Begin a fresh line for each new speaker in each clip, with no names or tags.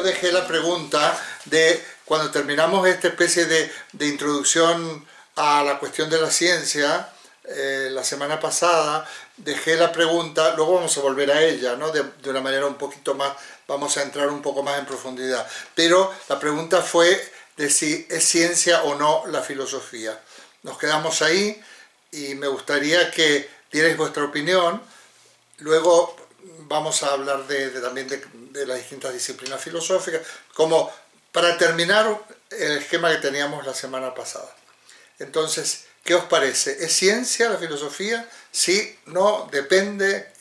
dejé la pregunta de cuando terminamos esta especie de introducción a la cuestión de la ciencia, la semana pasada, dejé la pregunta, luego vamos a volver a ella, ¿no? De una manera un poquito más, vamos a entrar un poco más en profundidad. Pero la pregunta fue de si es ciencia o no la filosofía. Nos quedamos ahí y me gustaría que dierais vuestra opinión. Luego vamos a hablar también de las distintas disciplinas filosóficas, como para terminar el esquema que teníamos la semana pasada. Entonces, ¿qué os parece? ¿Es ciencia la filosofía? Sí, no, depende.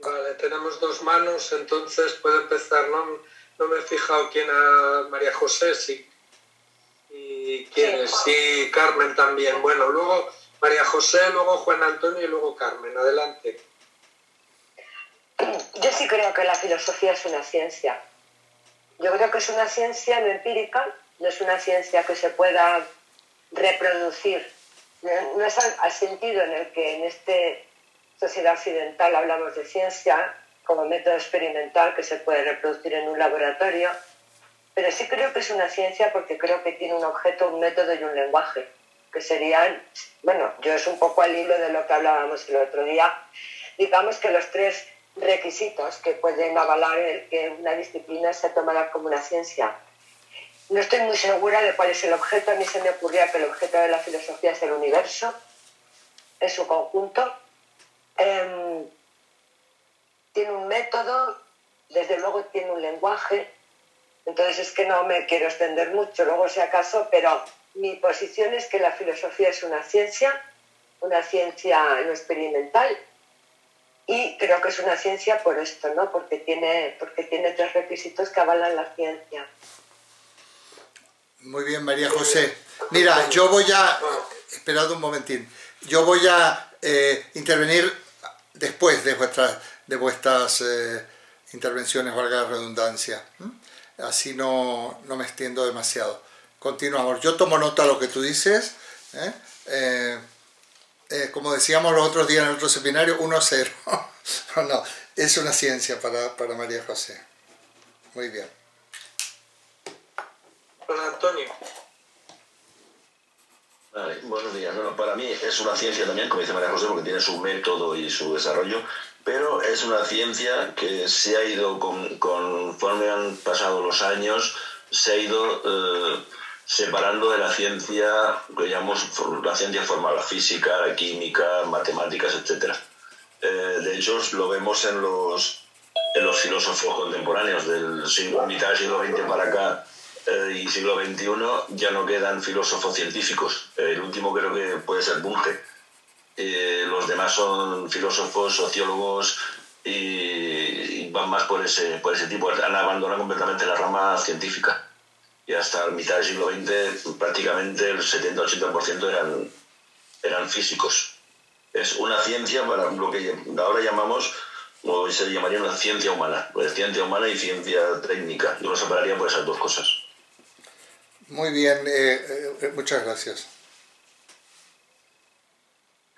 Vale, tenemos dos manos, entonces puedo empezar. No me he fijado quién a María José, sí. Y quién es, sí, Carmen también. Bueno, luego María José, luego Juan Antonio y luego Carmen. Adelante.
Yo sí creo que la filosofía es una ciencia. Yo creo que es una ciencia no empírica, no es una ciencia que se pueda reproducir. No es al sentido en el que en esta sociedad occidental hablamos de ciencia como método experimental que se puede reproducir en un laboratorio, pero sí creo que es una ciencia porque creo que tiene un objeto, un método y un lenguaje, que serían, bueno, yo es un poco al hilo de lo que hablábamos el otro día, digamos que los tres requisitos que pueden avalar el que una disciplina sea tomada como una ciencia. No estoy muy segura de cuál es el objeto. A mí se me ocurría que el objeto de la filosofía es el universo en su conjunto. Tiene un método, desde luego tiene un lenguaje, entonces es que no me quiero extender mucho, luego si acaso, pero mi posición es que la filosofía es una ciencia no experimental, y creo que es una ciencia por esto, ¿no? Porque tiene tres requisitos que avalan la ciencia.
Muy bien, María José. Mira, yo voy a... Esperad un momentín. Yo voy a intervenir después de vuestras intervenciones, valga la redundancia. Así no me extiendo demasiado. Continuamos. Yo tomo nota de lo que tú dices. Como decíamos los otros días en el otro seminario, 1-0. No, es una ciencia para María José. Muy bien.
Don Antonio.
Vale, buenos días. Bueno, para mí es una ciencia también, como dice María José, porque tiene su método y su desarrollo, pero es una ciencia que se ha ido, conforme han pasado los años, se ha ido separando de la ciencia que llamamos la ciencia formal, la física, la química, matemáticas, etc. De hecho, lo vemos en los filósofos contemporáneos mitad del siglo XX para acá y siglo XXI, ya no quedan filósofos científicos. El último creo que puede ser Bunge. Los demás son filósofos, sociólogos y van más por ese tipo. Han abandonado completamente la rama científica. Y hasta la mitad del siglo XX prácticamente el 70-80% eran físicos. Es una ciencia para lo que ahora llamamos, o se llamaría una ciencia humana. Pues ciencia humana y ciencia técnica. Yo lo separaría por esas dos cosas.
Muy bien, muchas gracias.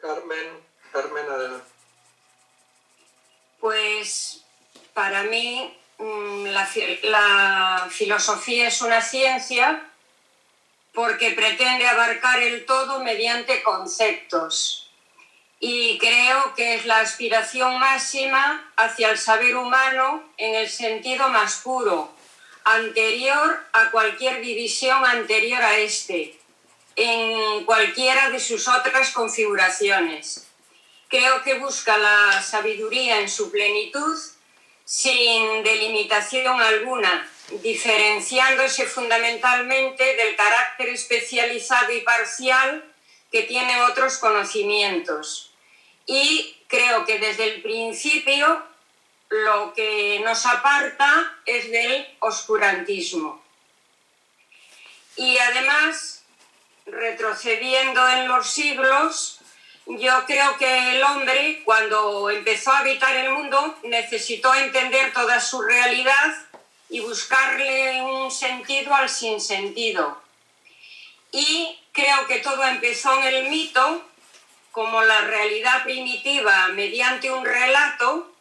Carmen, adelante.
Pues para mí la filosofía es una ciencia porque pretende abarcar el todo mediante conceptos. Y creo que es la aspiración máxima hacia el saber humano en el sentido más puro, anterior a cualquier división anterior a este, en cualquiera de sus otras configuraciones. Creo que busca la sabiduría en su plenitud, sin delimitación alguna, diferenciándose fundamentalmente del carácter especializado y parcial que tienen otros conocimientos. Y creo que desde el principio lo que nos aparta es del oscurantismo. Y además, retrocediendo en los siglos, yo creo que el hombre, cuando empezó a habitar el mundo, necesitó entender toda su realidad y buscarle un sentido al sinsentido. Y creo que todo empezó en el mito, como la realidad primitiva mediante un relato,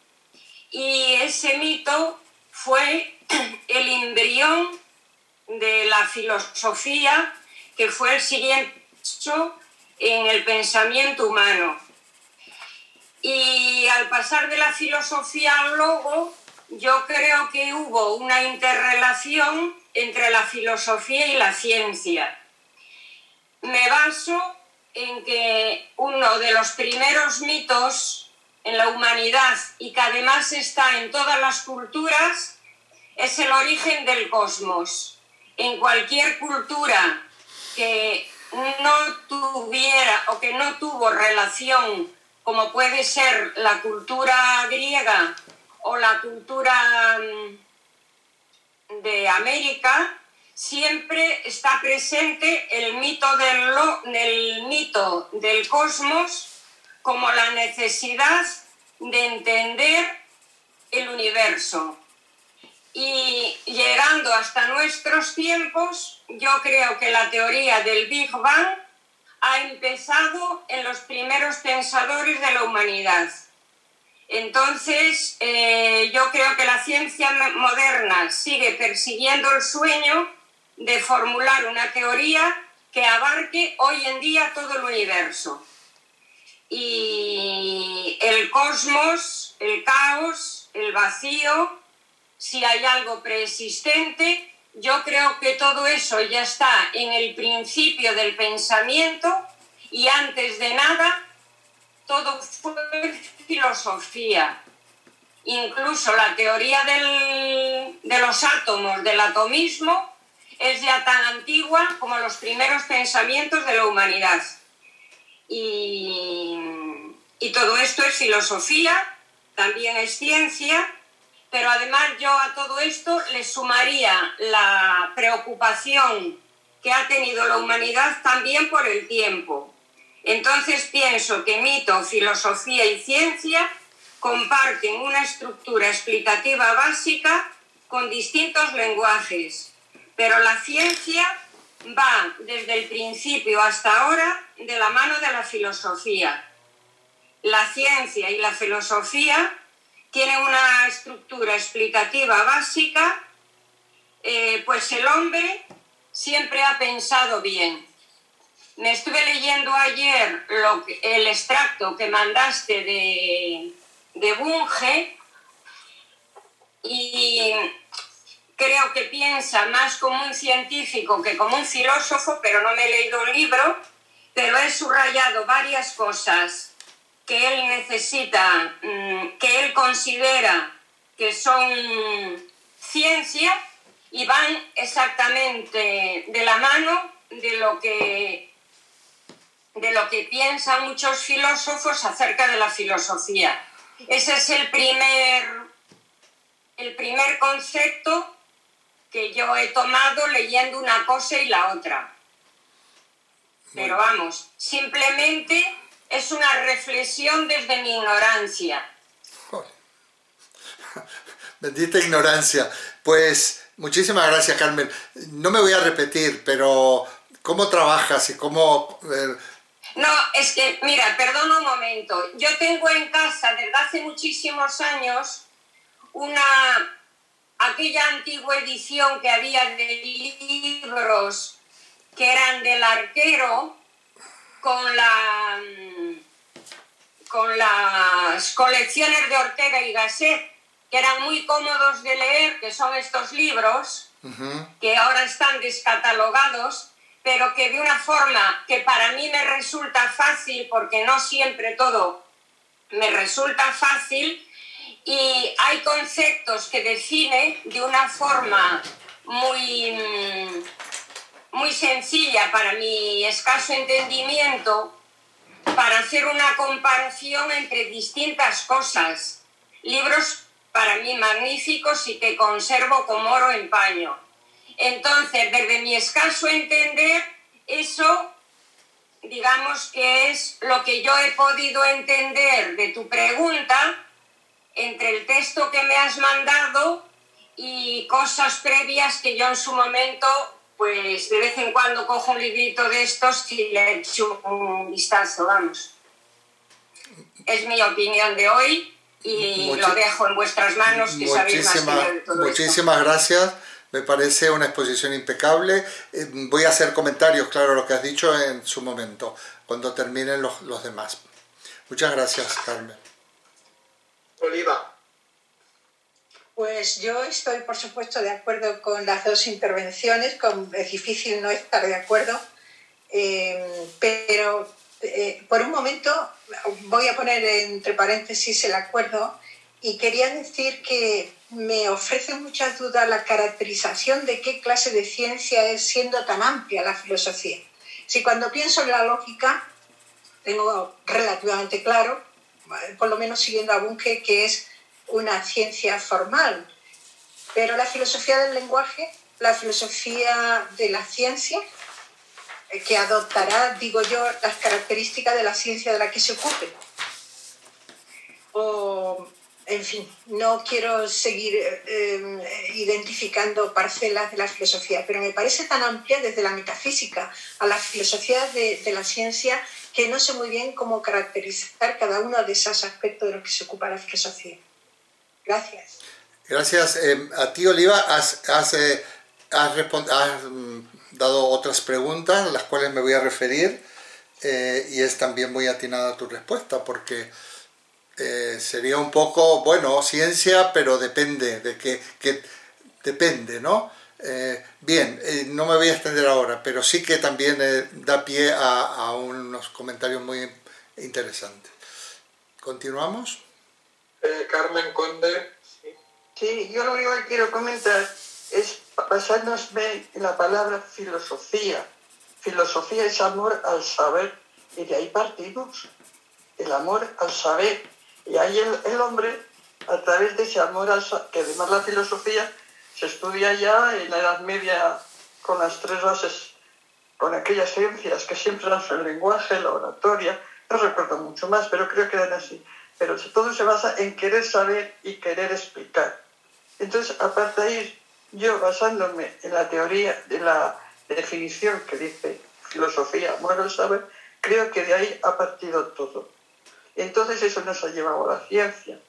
y ese mito fue el embrión de la filosofía, que fue el siguiente paso en el pensamiento humano. Y al pasar de la filosofía al logo, yo creo que hubo una interrelación entre la filosofía y la ciencia. Me baso en que uno de los primeros mitos en la humanidad, y que además está en todas las culturas, es el origen del cosmos. En cualquier cultura que no tuviera o que no tuvo relación, como puede ser la cultura griega o la cultura de América, siempre está presente el mito del cosmos como la necesidad de entender el universo. Y llegando hasta nuestros tiempos, yo creo que la teoría del Big Bang ha empezado en los primeros pensadores de la humanidad. Entonces, yo creo que la ciencia moderna sigue persiguiendo el sueño de formular una teoría que abarque hoy en día todo el universo. Y el cosmos, el caos, el vacío, si hay algo preexistente, yo creo que todo eso ya está en el principio del pensamiento, y antes de nada todo fue filosofía. Incluso la teoría de los átomos, del atomismo, es ya tan antigua como los primeros pensamientos de la humanidad. Y todo esto es filosofía, también es ciencia, pero además yo a todo esto le sumaría la preocupación que ha tenido la humanidad también por el tiempo. Entonces pienso que mito, filosofía y ciencia comparten una estructura explicativa básica con distintos lenguajes, pero la ciencia va desde el principio hasta ahora de la mano de la filosofía. La ciencia y la filosofía tienen una estructura explicativa básica, pues el hombre siempre ha pensado bien. Me estuve leyendo ayer el extracto que mandaste de Bunge, y creo que piensa más como un científico que como un filósofo, pero no me he leído el libro, pero he subrayado varias cosas que él necesita, que él considera que son ciencia, y van exactamente de la mano de lo que piensan muchos filósofos acerca de la filosofía. Ese es el primer concepto que yo he tomado leyendo una cosa y la otra. Pero vamos, simplemente es una reflexión desde mi ignorancia.
Bendita ignorancia. Pues muchísimas gracias, Carmen. No me voy a repetir, pero ¿cómo trabajas y cómo...?
No, es que, mira, perdona un momento. Yo tengo en casa desde hace muchísimos años aquella antigua edición que había de libros que eran del arquero, con las colecciones de Ortega y Gasset, que eran muy cómodos de leer, que son estos libros, que ahora están descatalogados, pero que de una forma que para mí me resulta fácil, porque no siempre todo me resulta fácil, y hay conceptos que define de una forma muy sencilla para mi escaso entendimiento, para hacer una comparación entre distintas cosas. Libros para mí magníficos y que conservo como oro en paño. Entonces, desde mi escaso entender, eso, digamos que es lo que yo he podido entender de tu pregunta, entre el texto que me has mandado y cosas previas que yo en su momento pues de vez en cuando cojo un librito de estos y le echo un vistazo, vamos. Es mi opinión de hoy y lo dejo en vuestras manos, que sabéis más que yo de todo esto.
Muchísimas gracias. Me parece una exposición impecable. Voy a hacer comentarios, claro, lo que has dicho en su momento, cuando terminen los demás. Muchas gracias, Carmen.
Oliva.
Pues yo estoy, por supuesto, de acuerdo con las dos intervenciones. Es difícil no estar de acuerdo, pero por un momento voy a poner entre paréntesis el acuerdo y quería decir que me ofrece muchas dudas la caracterización de qué clase de ciencia es, siendo tan amplia la filosofía. Si cuando pienso en la lógica tengo relativamente claro, por lo menos siguiendo a Bunge, que es una ciencia formal, pero la filosofía del lenguaje, la filosofía de la ciencia, que adoptará, digo yo, las características de la ciencia de la que se ocupe. O, en fin, no quiero seguir identificando parcelas de la filosofía, pero me parece tan amplia desde la metafísica a la filosofía de la ciencia que no sé muy bien cómo caracterizar cada uno de esos aspectos de los que se ocupa la filosofía. Gracias.
Gracias. A ti, Oliva, has dado otras preguntas, a las cuales me voy a referir, y es también muy atinada tu respuesta, porque sería un poco, bueno, ciencia, pero depende, de que depende, ¿no? Bien, no me voy a extender ahora, pero sí que también da pie a unos comentarios muy interesantes. ¿Continuamos?
Carmen Conde.
Sí, yo lo único que quiero comentar es basándome en la palabra filosofía. Filosofía es amor al saber, y de ahí partimos, el amor al saber. Y ahí el hombre, a través de ese amor al saber, que además la filosofía se estudia ya en la Edad Media con las tres bases, con aquellas ciencias que siempre eran el lenguaje, la oratoria, no recuerdo mucho más, pero creo que eran así. Pero todo se basa en querer saber y querer explicar. Entonces, a partir de ahí, yo basándome en la teoría de la definición que dice filosofía, amor al saber, creo que de ahí ha partido todo. Entonces eso nos ha llevado a la ciencia,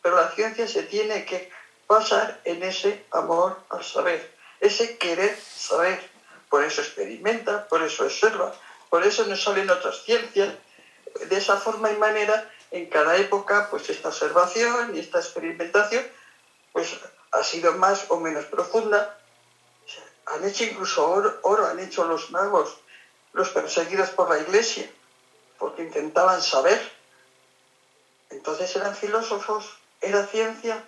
pero la ciencia se tiene que basar en ese amor al saber, ese querer saber. Por eso experimenta, por eso observa, por eso nos salen otras ciencias. De esa forma y manera, en cada época, pues esta observación y esta experimentación, pues ha sido más o menos profunda. Han hecho incluso oro han hecho los magos, los perseguidos por la Iglesia, porque intentaban saber. Entonces eran filósofos, era ciencia,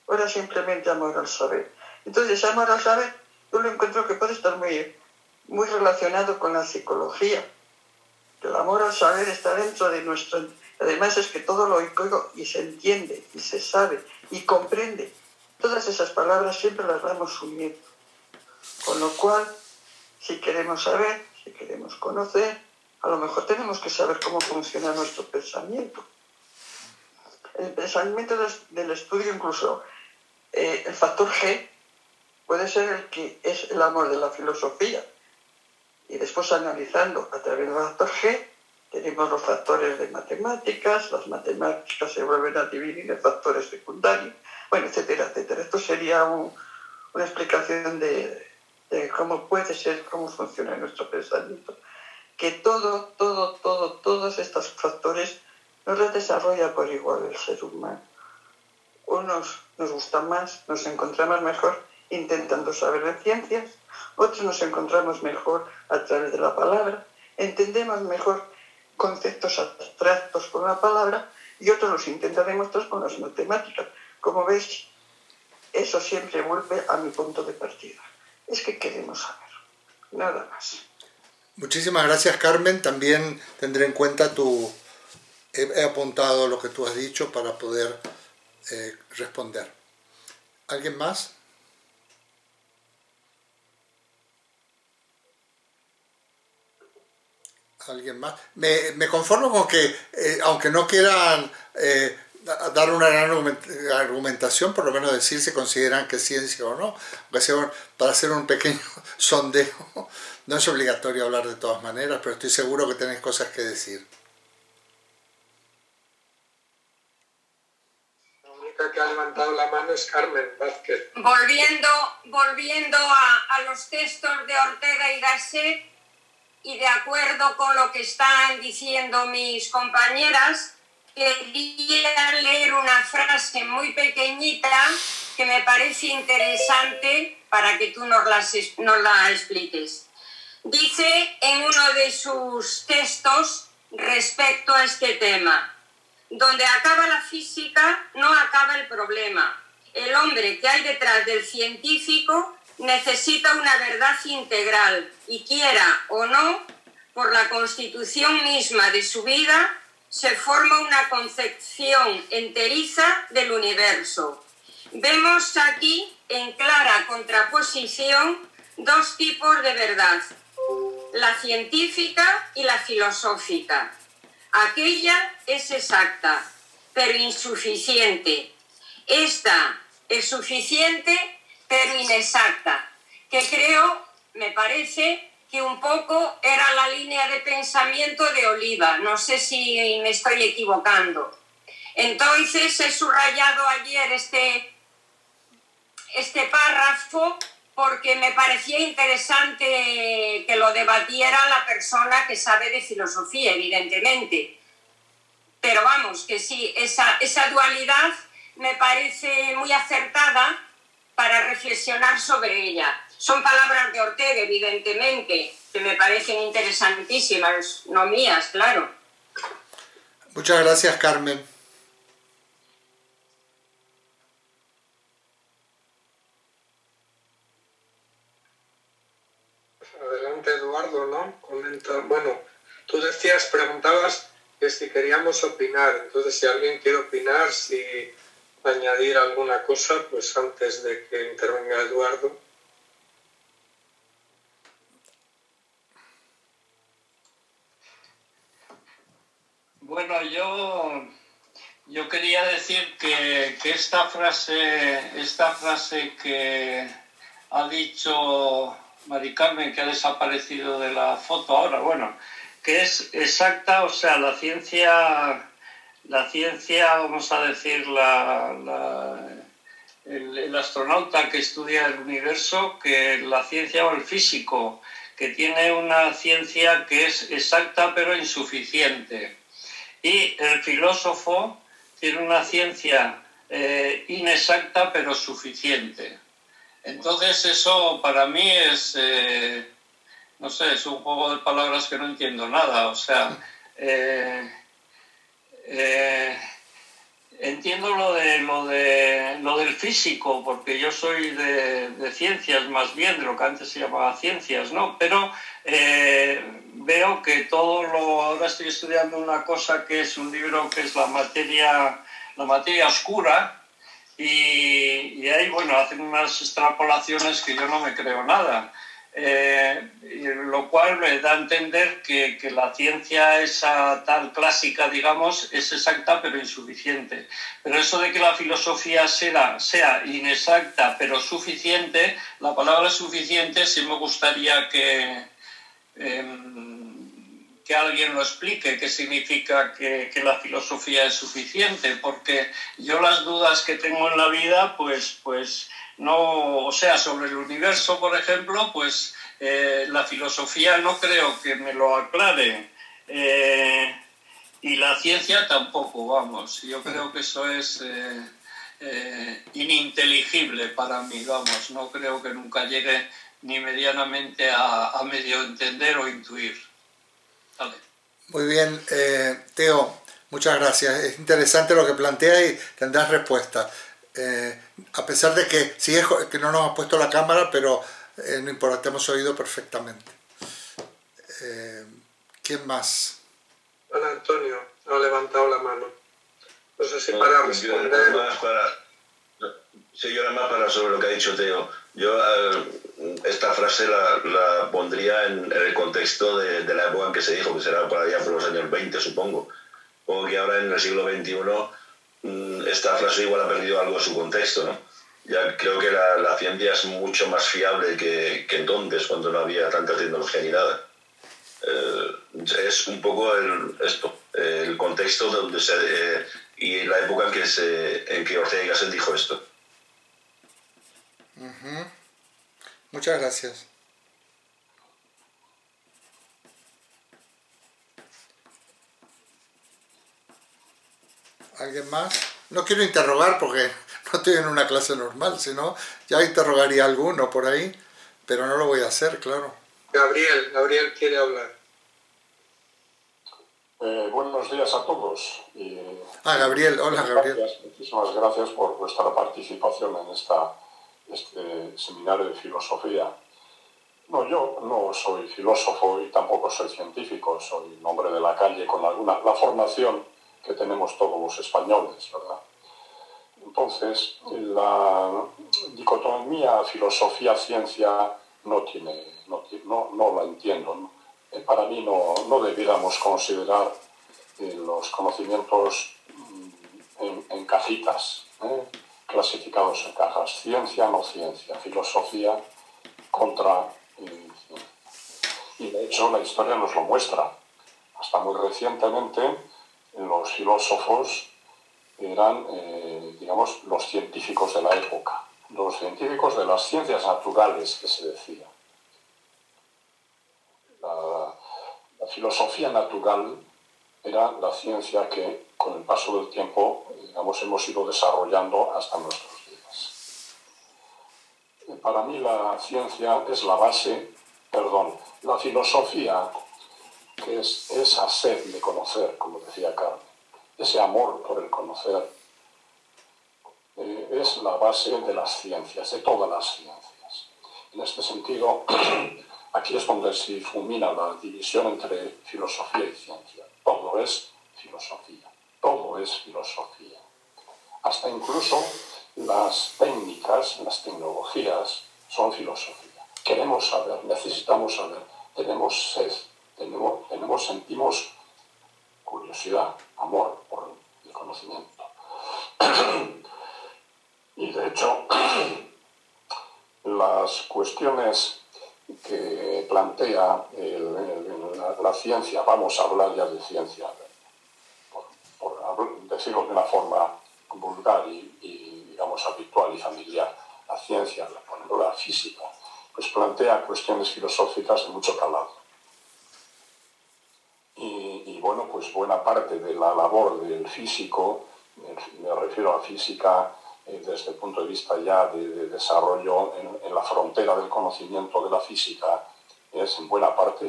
o era simplemente amor al saber. Entonces ese amor al saber, yo lo encuentro que puede estar muy relacionado con la psicología. El amor al saber está dentro de nuestro... Además es que todo lo oigo y se entiende, y se sabe, y comprende. Todas esas palabras siempre las vamos uniendo. Con lo cual, si queremos saber, si queremos conocer, a lo mejor tenemos que saber cómo funciona nuestro pensamiento. El pensamiento del estudio, incluso el factor G, puede ser el que es el amor de la filosofía. Y después, analizando a través del factor G, tenemos los factores de matemáticas, las matemáticas se vuelven a dividir en factores secundarios, bueno, etcétera, etcétera. Esto sería una explicación de cómo puede ser, cómo funciona nuestro pensamiento. Que todos estos factores no los desarrolla por igual el ser humano. Unos nos gustan más, nos encontramos mejor intentando saber de ciencias, otros nos encontramos mejor a través de la palabra, entendemos mejor conceptos abstractos con la palabra y otros los intentan demostrar con las matemáticas. Como veis, eso siempre vuelve a mi punto de partida. Es que queremos saber, nada más.
Muchísimas gracias, Carmen. También tendré en cuenta he apuntado lo que tú has dicho para poder responder. ¿Alguien más? ¿Alguien más? Me conformo con que, aunque no quieran dar una gran argumentación, por lo menos decir si consideran que es ciencia o no, para hacer un pequeño sondeo. No es obligatorio hablar de todas maneras, pero estoy seguro que tenéis cosas que decir.
La única que ha levantado la mano es Carmen Vázquez.
Volviendo a los textos de Ortega y Gasset, y de acuerdo con lo que están diciendo mis compañeras, quería leer una frase muy pequeñita que me parece interesante para que tú nos la expliques. Dice en uno de sus textos respecto a este tema: donde acaba la física, no acaba el problema. El hombre que hay detrás del científico necesita una verdad integral y, quiera o no, por la constitución misma de su vida, se forma una concepción enteriza del universo. Vemos aquí en clara contraposición dos tipos de verdad: la científica y la filosófica. Aquella es exacta, pero insuficiente. Esta es suficiente, pero inexacta, que creo, me parece, que un poco era la línea de pensamiento de Oliva. No sé si me estoy equivocando. Entonces he subrayado ayer este párrafo porque me parecía interesante que lo debatiera la persona que sabe de filosofía, evidentemente. Pero vamos, que sí, esa dualidad me parece muy acertada para reflexionar sobre ella. Son palabras de Ortega, evidentemente, que me parecen interesantísimas, no mías, claro.
Muchas gracias, Carmen.
Adelante, Eduardo, ¿no? Comenta. Bueno, tú preguntabas que si queríamos opinar. Entonces, si alguien quiere opinar, si añadir alguna cosa, pues antes de que intervenga Eduardo.
Bueno, yo quería decir que esta frase que ha dicho Mari Carmen, que ha desaparecido de la foto ahora, bueno, que es exacta, o sea, la ciencia, vamos a decir, el astronauta que estudia el universo, que la ciencia o el físico, que tiene una ciencia que es exacta pero insuficiente. Y el filósofo tiene una ciencia inexacta pero suficiente. Entonces eso para mí es, no sé, es un juego de palabras que no entiendo nada. O sea, entiendo lo del físico, porque yo soy de ciencias más bien, de lo que antes se llamaba ciencias, ¿no? Pero veo que ahora estoy estudiando una cosa que es un libro que es la materia oscura, y ahí, bueno, hacen unas extrapolaciones que yo no me creo nada. Lo cual me da a entender que la ciencia esa tal clásica, digamos, es exacta pero insuficiente. Pero eso de que la filosofía sea inexacta pero suficiente, la palabra suficiente sí me gustaría que alguien lo explique, qué significa que la filosofía es suficiente, porque yo las dudas que tengo en la vida, pues no, o sea, sobre el universo, por ejemplo, pues la filosofía no creo que me lo aclare, y la ciencia tampoco, vamos. Yo creo que eso es ininteligible para mí, vamos. No creo que nunca llegue ni medianamente a medio entender o intuir. Vale.
Muy bien, Teo, muchas gracias. Es interesante lo que plantea y tendrás respuesta. A pesar de que que no nos ha puesto la cámara, pero no importa, te hemos oído perfectamente. ¿Quién más?
Don Antonio ha levantado la mano. No sé si para responder.
Yo nada más para sobre lo que ha dicho Teo. Yo esta frase la pondría en el contexto de la época en que se dijo, que será por allá por los años 20, supongo. Supongo que ahora en el siglo XXI esta frase igual ha perdido algo de su contexto, ¿no? Ya creo que la ciencia es mucho más fiable que entonces, cuando no había tanta tecnología ni nada. Es un poco el contexto donde y la época en que Ortega y Gasset dijo esto.
Muchas gracias. ¿Alguien más? No quiero interrogar porque no estoy en una clase normal, sino ya interrogaría a alguno por ahí, pero no lo voy a hacer, claro.
Gabriel quiere hablar.
Buenos días a todos.
Gabriel, hola Gabriel.
Muchísimas gracias por vuestra participación en este seminario de filosofía. No, yo no soy filósofo y tampoco soy científico, soy un hombre de la calle con la formación que tenemos todos los españoles, ¿verdad? Entonces, la dicotomía filosofía-ciencia no la entiendo, ¿no? Para mí no debiéramos considerar los conocimientos en cajitas, clasificados en cajas. Ciencia, no ciencia, filosofía contra ciencia. Y de hecho la historia nos lo muestra. Hasta muy recientemente los filósofos eran, digamos, los científicos de la época, los científicos de las ciencias naturales, que se decía. La filosofía natural era la ciencia que, con el paso del tiempo, digamos, hemos ido desarrollando hasta nuestros días. Para mí la ciencia es la base, la filosofía, que es esa sed de conocer, como decía Carmen, ese amor por el conocer, es la base de las ciencias, de todas las ciencias. En este sentido, aquí es donde se difumina la división entre filosofía y ciencia. Todo es filosofía, todo es filosofía. Hasta incluso las técnicas, las tecnologías son filosofía. Queremos saber, necesitamos saber, tenemos sed, sentimos curiosidad, amor por el conocimiento. Y de hecho, las cuestiones que plantea la ciencia, vamos a hablar ya de ciencia, por decirlo de una forma vulgar y digamos habitual y familiar, la ciencia, la física, pues plantea cuestiones filosóficas de mucho calado. Y bueno, pues buena parte de la labor del físico, me refiero a física desde el punto de vista ya de desarrollo en la frontera del conocimiento de la física, es en buena parte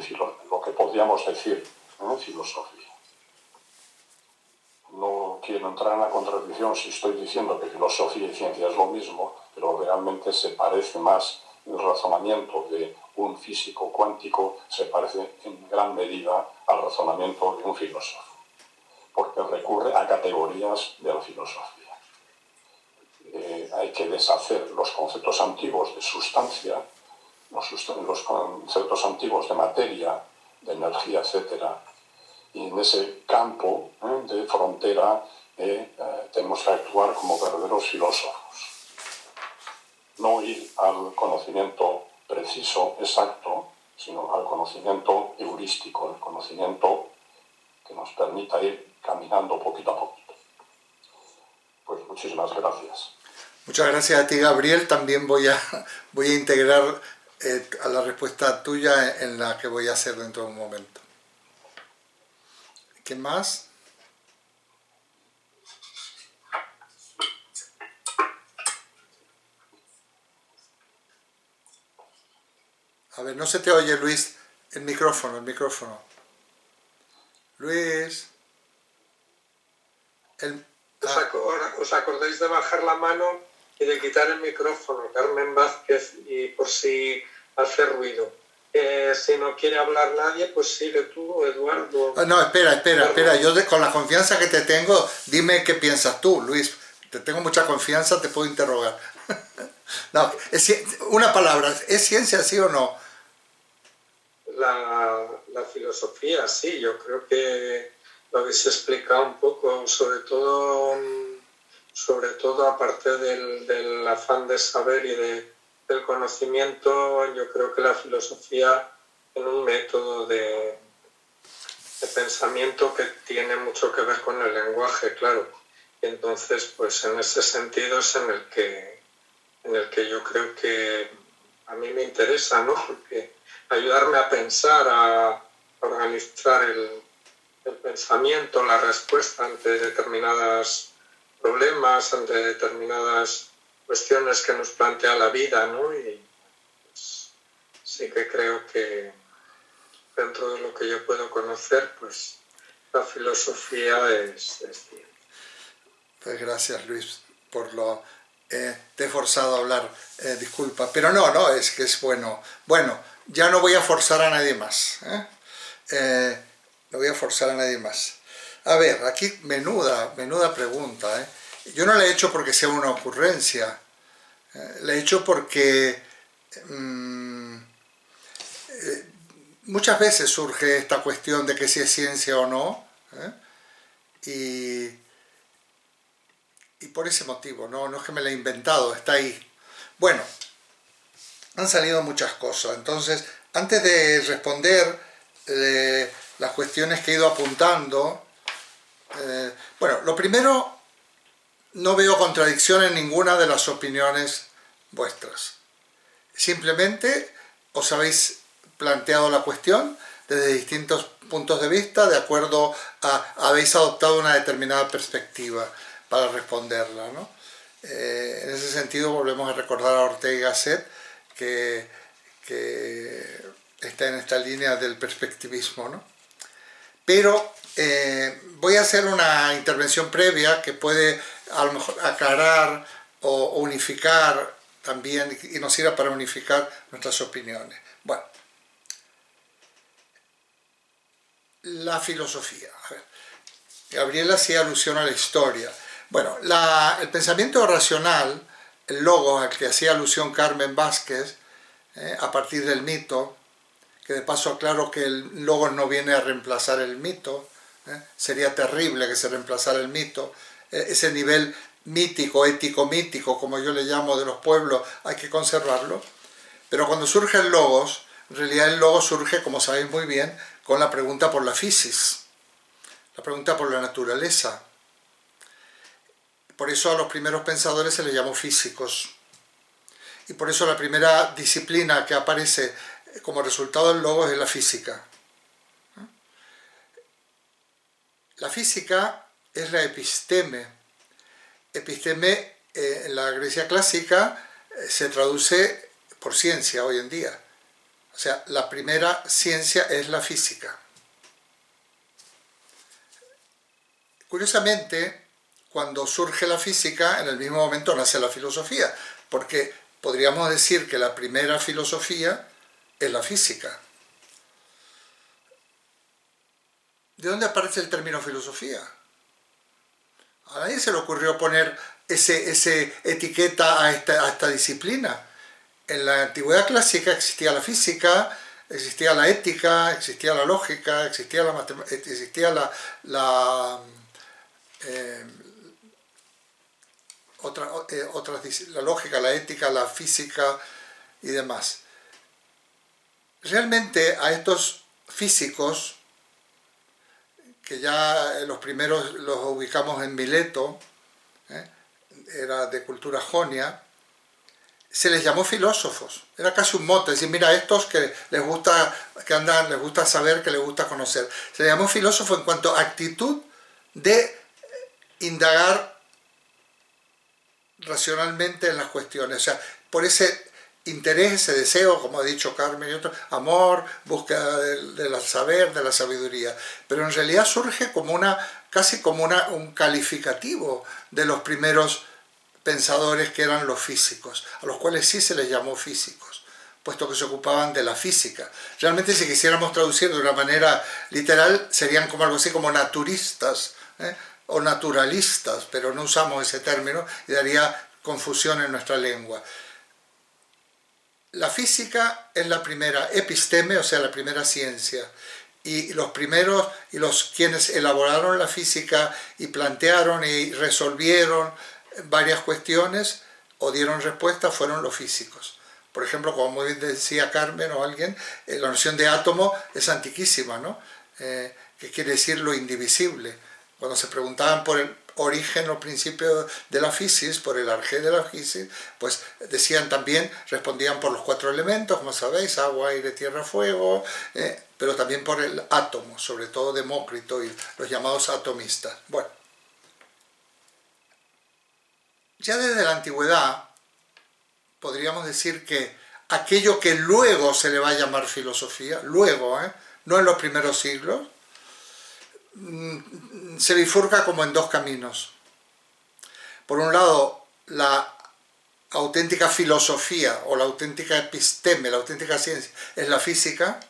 lo que podríamos decir filosofía. No quiero entrar en la contradicción si estoy diciendo que filosofía y ciencia es lo mismo, pero realmente se parece más el razonamiento de un físico cuántico, se parece en gran medida al razonamiento de un filósofo, porque recurre a categorías de la filosofía. Hay que deshacer los conceptos antiguos de sustancia, los conceptos antiguos de materia, de energía, etc. Y en ese campo de frontera tenemos que actuar como verdaderos filósofos. No ir al conocimiento preciso, exacto, sino al conocimiento heurístico, el conocimiento que nos permita ir caminando poquito a poquito. Pues muchísimas gracias.
Muchas gracias a ti, Gabriel. También voy a integrar a la respuesta tuya en la que voy a hacer dentro de un momento. ¿Qué más? A ver, no se te oye, Luis. El micrófono. Luis.
¿Os acordáis de bajar la mano y de quitar el micrófono, Carmen Vázquez, y por si hace ruido? Si no quiere hablar nadie, pues sigue tú, Eduardo.
No, espera. Yo con la confianza que te tengo, dime qué piensas tú, Luis. Te tengo mucha confianza, te puedo interrogar. No, una palabra, ¿es ciencia sí o no?
La filosofía, sí, yo creo que lo habéis explicado un poco, sobre todo sobre todo aparte del afán de saber y del conocimiento, yo creo que la filosofía es un método de pensamiento que tiene mucho que ver con el lenguaje, claro. Y entonces, pues en ese sentido es en el que yo creo que a mí me interesa, ¿no? Porque ayudarme a pensar, a organizar el pensamiento, la respuesta ante determinados problemas, ante determinadas cuestiones que nos plantea la vida, ¿no? Y pues, sí que creo que dentro de lo que yo puedo conocer, pues la filosofía es ciencia.
Pues gracias, Luis, por lo... te he forzado a hablar, disculpa, pero no, es que es bueno. Bueno, ya no voy a forzar a nadie más, no voy a forzar a nadie más. A ver, aquí menuda pregunta, Yo no la he hecho porque sea una ocurrencia, la he hecho porque muchas veces surge esta cuestión de que si es ciencia o no, y por ese motivo, no es que me la he inventado, está ahí. Bueno, han salido muchas cosas, entonces, antes de responder las cuestiones que he ido apuntando, bueno, lo primero, no veo contradicción en ninguna de las opiniones vuestras. Simplemente os habéis planteado la cuestión desde distintos puntos de vista, de acuerdo a habéis adoptado una determinada perspectiva para responderla, ¿no? En ese sentido volvemos a recordar a Ortega y Gasset que está en esta línea del perspectivismo, ¿no? Pero voy a hacer una intervención previa que puede a lo mejor aclarar o unificar también, y nos sirva para unificar nuestras opiniones. Bueno, la filosofía. A ver, Gabriela hacía alusión a la historia. Bueno, el pensamiento racional, el logos al que hacía alusión Carmen Vázquez, a partir del mito, que de paso aclaro que el logos no viene a reemplazar el mito, sería terrible que se reemplazara el mito, ese nivel mítico, ético-mítico, como yo le llamo, de los pueblos, hay que conservarlo, pero cuando surge el logos, en realidad el logos surge, como sabéis muy bien, con la pregunta por la physis, la pregunta por la naturaleza. Por eso a los primeros pensadores se les llamó físicos. Y por eso la primera disciplina que aparece como resultado del logos es la física. La física es la episteme. Episteme en la Grecia clásica se traduce por ciencia hoy en día. O sea, la primera ciencia es la física. Curiosamente, cuando surge la física, en el mismo momento nace la filosofía, porque podríamos decir que la primera filosofía es la física. ¿De dónde aparece el término filosofía? A nadie se le ocurrió poner ese etiqueta a esta disciplina. En la antigüedad clásica existía la física, existía la ética, existía la lógica, existía la lógica, la ética, la física y demás. Realmente a estos físicos, que ya los primeros los ubicamos en Mileto, era de cultura jonia, se les llamó filósofos. Era casi un mote, es decir, mira, estos que les gusta saber, que les gusta conocer. Se les llamó filósofo en cuanto a actitud de indagar racionalmente en las cuestiones, o sea, por ese interés, ese deseo, como ha dicho Carmen y otros, amor, búsqueda del saber, de la sabiduría, pero en realidad surge como casi como un calificativo de los primeros pensadores que eran los físicos, a los cuales sí se les llamó físicos, puesto que se ocupaban de la física. Realmente, si quisiéramos traducir de una manera literal, serían como algo así como naturistas, o naturalistas, pero no usamos ese término y daría confusión en nuestra lengua. La física es la primera episteme, o sea, la primera ciencia, y los primeros, y quienes elaboraron la física y plantearon y resolvieron varias cuestiones o dieron respuesta fueron los físicos. Por ejemplo, como muy bien decía Carmen o alguien, la noción de átomo es antiquísima, ¿no? Que quiere decir lo indivisible. Cuando se preguntaban por el origen o principio de la fisis, por el arjé de la fisis, pues decían también, respondían por los 4 elementos, como sabéis, agua, aire, tierra, fuego, pero también por el átomo, sobre todo Demócrito y los llamados atomistas. Bueno, ya desde la antigüedad podríamos decir que aquello que luego se le va a llamar filosofía, luego, no en los primeros siglos, se bifurca como en 2 caminos. Por un lado, la auténtica filosofía o la auténtica episteme, la auténtica ciencia, es la física.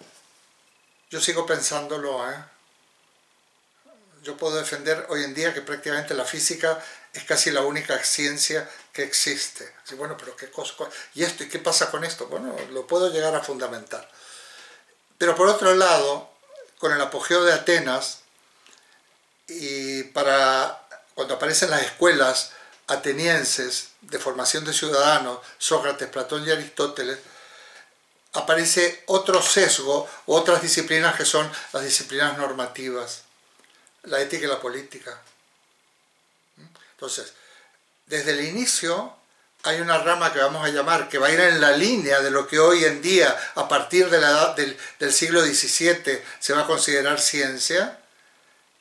Yo sigo pensándolo, Yo puedo defender hoy en día que prácticamente la física es casi la única ciencia que existe. Sí, bueno, pero ¿qué cosa? ¿Y esto? ¿Y qué pasa con esto? Bueno, lo puedo llegar a fundamentar. Pero por otro lado, con el apogeo de Atenas, y cuando aparecen las escuelas atenienses de formación de ciudadanos, Sócrates, Platón y Aristóteles, aparece otro sesgo u otras disciplinas que son las disciplinas normativas, la ética y la política. Entonces, desde el inicio hay una rama que vamos a llamar, que va a ir en la línea de lo que hoy en día, a partir de la edad del siglo XVII, se va a considerar ciencia,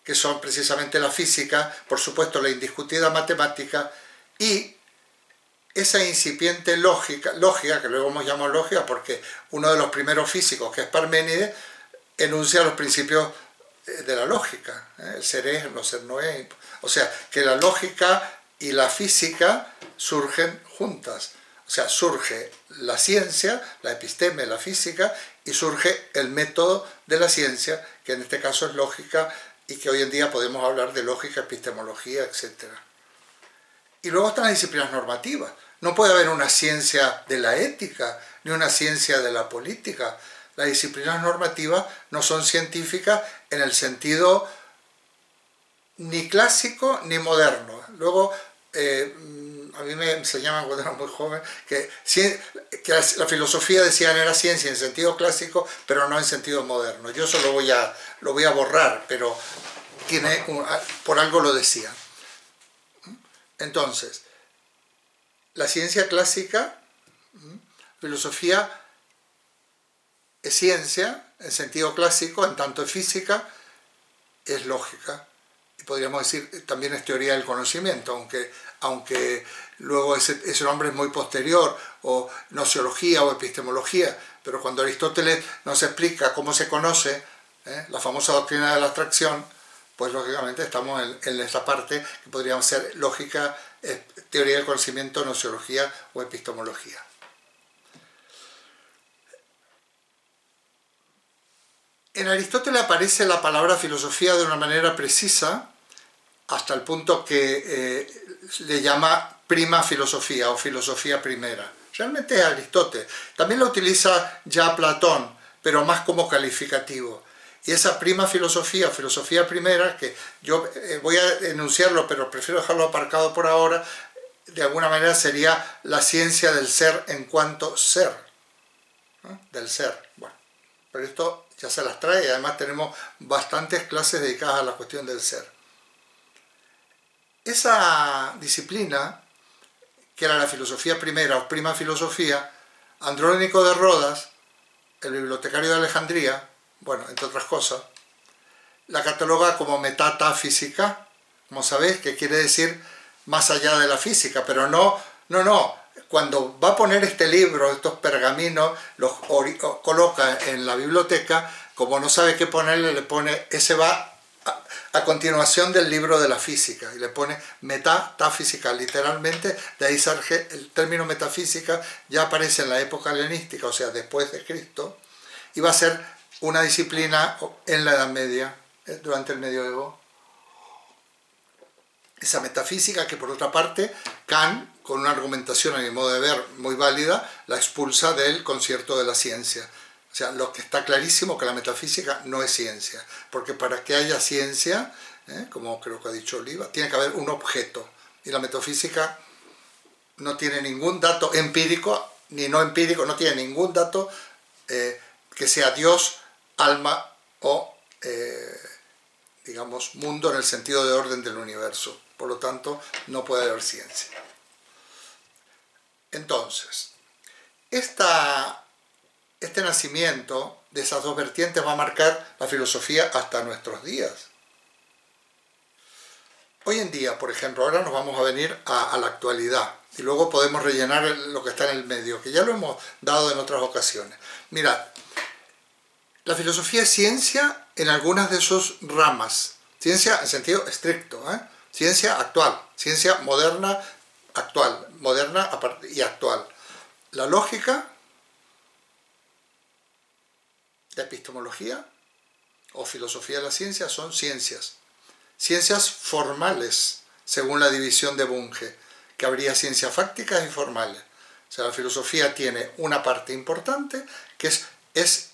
que son precisamente la física, por supuesto la indiscutida matemática, y esa incipiente lógica, que luego hemos llamado lógica porque uno de los primeros físicos, que es Parménides, enuncia los principios de la lógica, el ser es, el no ser no es, o sea, que la lógica y la física surgen juntas, o sea, surge la ciencia, la episteme, la física, y surge el método de la ciencia, que en este caso es lógica, y que hoy en día podemos hablar de lógica, epistemología, etc. Y luego están las disciplinas normativas. No puede haber una ciencia de la ética, ni una ciencia de la política. Las disciplinas normativas no son científicas en el sentido ni clásico ni moderno. Luego, a mí me enseñaban cuando era muy joven que la filosofía, decían, era ciencia en sentido clásico, pero no en sentido moderno. Yo eso lo voy a borrar, pero por algo lo decían. Entonces, la ciencia clásica, filosofía, es ciencia en sentido clásico, en tanto es física, es lógica. Y podríamos decir, también es teoría del conocimiento, aunque luego ese nombre es muy posterior, o nociología o epistemología, pero cuando Aristóteles nos explica cómo se conoce, la famosa doctrina de la abstracción, pues lógicamente estamos en esta parte que podríamos ser lógica, teoría del conocimiento, nociología o epistemología. En Aristóteles aparece la palabra filosofía de una manera precisa, hasta el punto que le llama prima filosofía o filosofía primera. Realmente es Aristóteles. También lo utiliza ya Platón, pero más como calificativo. Y esa prima filosofía, filosofía primera, que yo voy a enunciarlo, pero prefiero dejarlo aparcado por ahora, de alguna manera sería la ciencia del ser en cuanto ser, ¿no? Del ser. Bueno, pero esto ya se las trae y además tenemos bastantes clases dedicadas a la cuestión del ser. Esa disciplina, que era la filosofía primera o prima filosofía, Andrónico de Rodas, el bibliotecario de Alejandría, bueno, entre otras cosas, la cataloga como metafísica, como sabéis, que quiere decir más allá de la física, pero no, cuando va a poner este libro, estos pergaminos, los coloca en la biblioteca, como no sabe qué ponerle, le pone, ese va a continuación del libro de la física, y le pone metafísica, literalmente, de ahí surge el término metafísica, ya aparece en la época helenística, o sea, después de Cristo, y va a ser una disciplina en la Edad Media, durante el Medioevo. Esa metafísica que, por otra parte, Kant, con una argumentación a mi modo de ver muy válida, la expulsa del concierto de la ciencia. O sea, lo que está clarísimo que la metafísica no es ciencia, porque para que haya ciencia, como creo que ha dicho Oliva, tiene que haber un objeto. Y la metafísica no tiene ningún dato empírico, ni no empírico, no tiene ningún dato que sea Dios, alma o, digamos, mundo en el sentido de orden del universo. Por lo tanto, no puede haber ciencia. Entonces, este nacimiento de esas dos vertientes va a marcar la filosofía hasta nuestros días. Hoy en día, por ejemplo, ahora nos vamos a venir a la actualidad y luego podemos rellenar lo que está en el medio, que ya lo hemos dado en otras ocasiones. Mirad, la filosofía es ciencia en algunas de sus ramas. Ciencia en sentido estricto, ciencia actual, ciencia moderna, actual, moderna y actual. La lógica, la epistemología o filosofía de la ciencia son ciencias. Ciencias formales, según la división de Bunge, que habría ciencias fácticas y formales. O sea, la filosofía tiene una parte importante, que es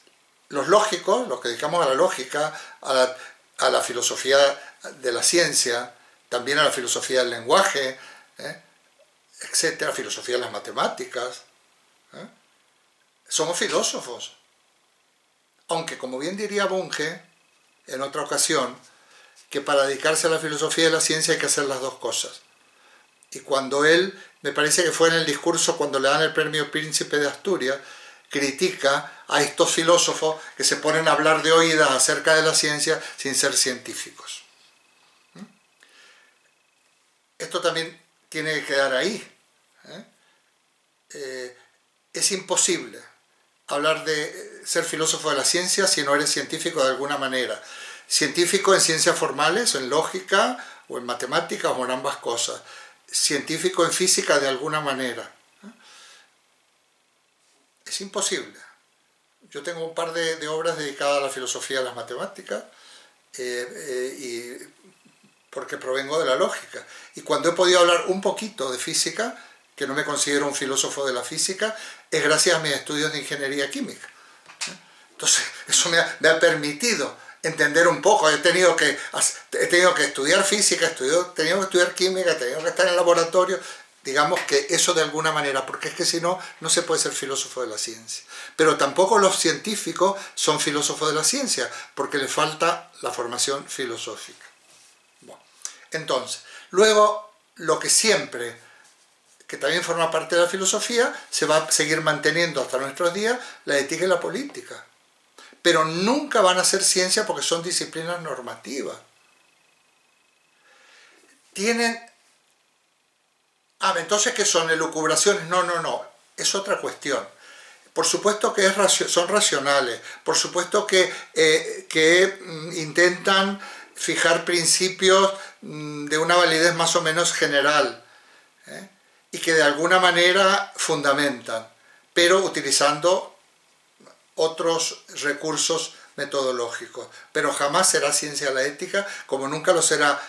los lógicos, los que dedicamos a la lógica, a la filosofía de la ciencia, también a la filosofía del lenguaje, etcétera, filosofía de las matemáticas. Somos filósofos. Aunque, como bien diría Bunge, en otra ocasión, que para dedicarse a la filosofía de la ciencia hay que hacer las dos cosas. Y cuando él, me parece que fue en el discurso cuando le dan el premio Príncipe de Asturias, critica a estos filósofos que se ponen a hablar de oídas acerca de la ciencia sin ser científicos. Esto también tiene que quedar ahí. Es imposible hablar de ser filósofo de la ciencia si no eres científico de alguna manera. Científico en ciencias formales, en lógica, o en matemáticas, o en ambas cosas. Científico en física de alguna manera. Es imposible. Yo tengo un par de obras dedicadas a la filosofía de las matemáticas, porque provengo de la lógica. Y cuando he podido hablar un poquito de física, que no me considero un filósofo de la física, es gracias a mis estudios de ingeniería química. Entonces, eso me ha permitido entender un poco. He tenido que estudiar física, he tenido que estudiar química, he tenido que estar en el laboratorio. Digamos que eso de alguna manera, porque es que si no, no se puede ser filósofo de la ciencia. Pero tampoco los científicos son filósofos de la ciencia, porque les falta la formación filosófica. Bueno, entonces, luego, lo que siempre, que también forma parte de la filosofía, se va a seguir manteniendo hasta nuestros días, la ética y la política. Pero nunca van a ser ciencia porque son disciplinas normativas. Entonces, ¿qué son? ¿Elucubraciones? No. Es otra cuestión. Por supuesto que son racionales. Por supuesto que intentan fijar principios de una validez más o menos general. Y que de alguna manera fundamentan. Pero utilizando otros recursos metodológicos. Pero jamás será ciencia la ética, como nunca lo será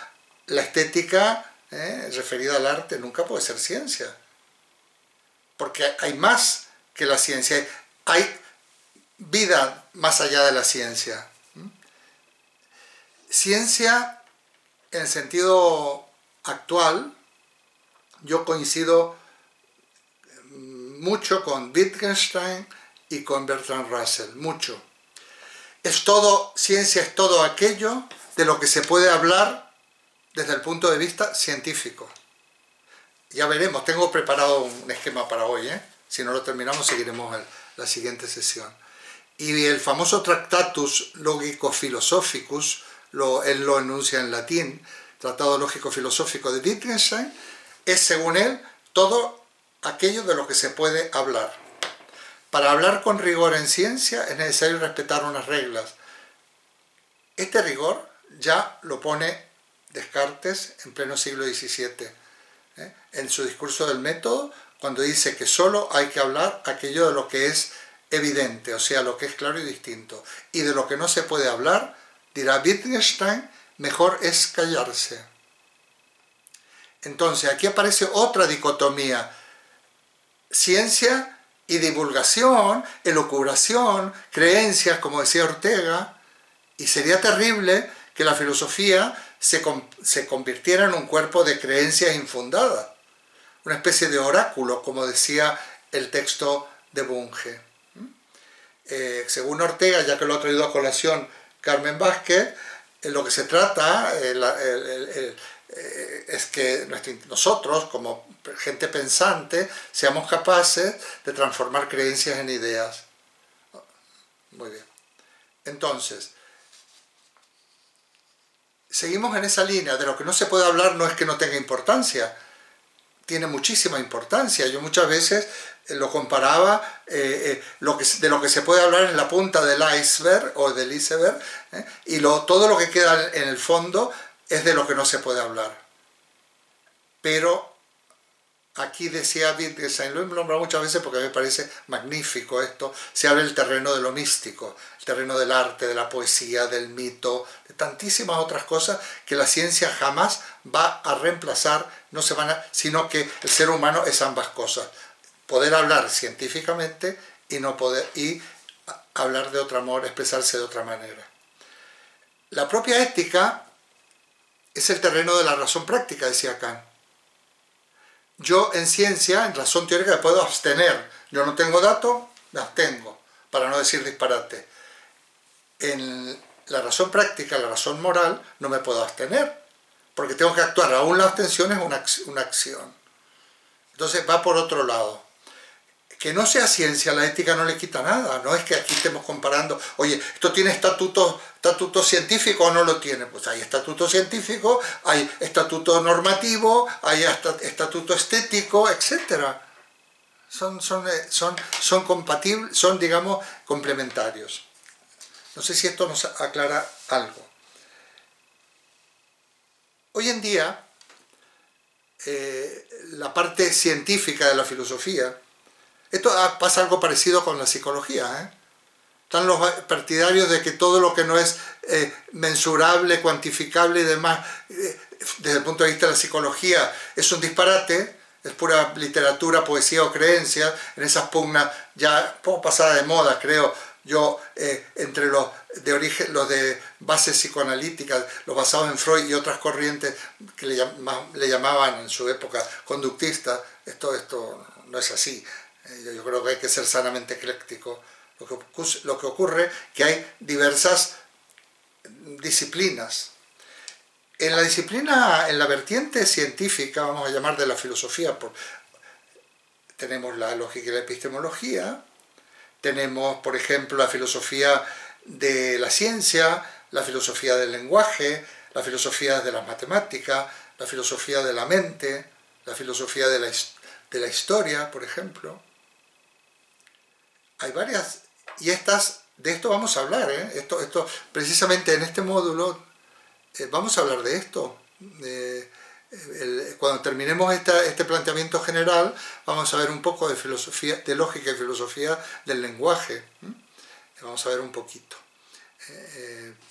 la estética, referida al arte, nunca puede ser ciencia. Porque hay más que la ciencia, hay vida más allá de la ciencia. Ciencia, en el sentido actual, yo coincido mucho con Wittgenstein y con Bertrand Russell, mucho. Ciencia es todo aquello de lo que se puede hablar desde el punto de vista científico. Ya veremos, tengo preparado un esquema para hoy, si no lo terminamos seguiremos en la siguiente sesión. Y el famoso Tractatus Logico-Philosophicus, él lo enuncia en latín, Tratado Lógico-Filosófico de Wittgenstein, es según él todo aquello de lo que se puede hablar. Para hablar con rigor en ciencia es necesario respetar unas reglas. Este rigor ya lo pone Descartes en pleno siglo XVII, en su discurso del método, cuando dice que solo hay que hablar aquello de lo que es evidente, o sea, lo que es claro y distinto. Y de lo que no se puede hablar, dirá Wittgenstein, mejor es callarse. Entonces, aquí aparece otra dicotomía. Ciencia y divulgación, elucubración, creencias, como decía Ortega, y sería terrible que la filosofía se convirtiera en un cuerpo de creencias infundadas, una especie de oráculo, como decía el texto de Bunge. Según Ortega, ya que lo ha traído a colación Carmen Vázquez, lo que se trata es que nosotros, como gente pensante, seamos capaces de transformar creencias en ideas. Muy bien. Entonces, seguimos en esa línea. De lo que no se puede hablar no es que no tenga importancia, tiene muchísima importancia. Yo muchas veces lo comparaba, de lo que se puede hablar es la punta del iceberg o del iceberg, y todo lo que queda en el fondo es de lo que no se puede hablar. Pero aquí decía Wittgenstein, lo he nombrado muchas veces porque me parece magnífico esto, se habla del terreno de lo místico, el terreno del arte, de la poesía, del mito, de tantísimas otras cosas que la ciencia jamás va a reemplazar, sino que el ser humano es ambas cosas. Poder hablar científicamente y hablar de otro modo, expresarse de otra manera. La propia ética es el terreno de la razón práctica, decía Kant. Yo en ciencia, en razón teórica, me puedo abstener. Yo no tengo datos, me abstengo, para no decir disparate. En la razón práctica, la razón moral, no me puedo abstener, porque tengo que actuar. Aún la abstención es una acción. Entonces va por otro lado. Que no sea ciencia, la ética no le quita nada. No es que aquí estemos comparando, oye, ¿esto tiene estatuto científico o no lo tiene? Pues hay estatuto científico, hay estatuto normativo, hay estatuto estético, etc. Son compatibles, son, digamos, complementarios. No sé si esto nos aclara algo. Hoy en día, la parte científica de la filosofía, esto pasa algo parecido con la psicología, Están los partidarios de que todo lo que no es mensurable, cuantificable y demás, desde el punto de vista de la psicología, es un disparate, es pura literatura, poesía o creencia. En esas pugnas ya un poco pasada de moda, creo yo, entre los de bases psicoanalíticas, los basados en Freud y otras corrientes que le llamaban en su época conductistas. Esto no es así. Yo creo que hay que ser sanamente ecléctico. Lo que ocurre es que hay diversas disciplinas. En la vertiente científica, vamos a llamar de la filosofía, tenemos la lógica y la epistemología, tenemos, por ejemplo, la filosofía de la ciencia, la filosofía del lenguaje, la filosofía de las matemáticas, la filosofía de la mente, la filosofía de la historia, por ejemplo. Hay varias, y de esto vamos a hablar, esto precisamente en este módulo vamos a hablar de esto. Cuando terminemos este planteamiento general, vamos a ver un poco de filosofía, de lógica y filosofía del lenguaje. Vamos a ver un poquito.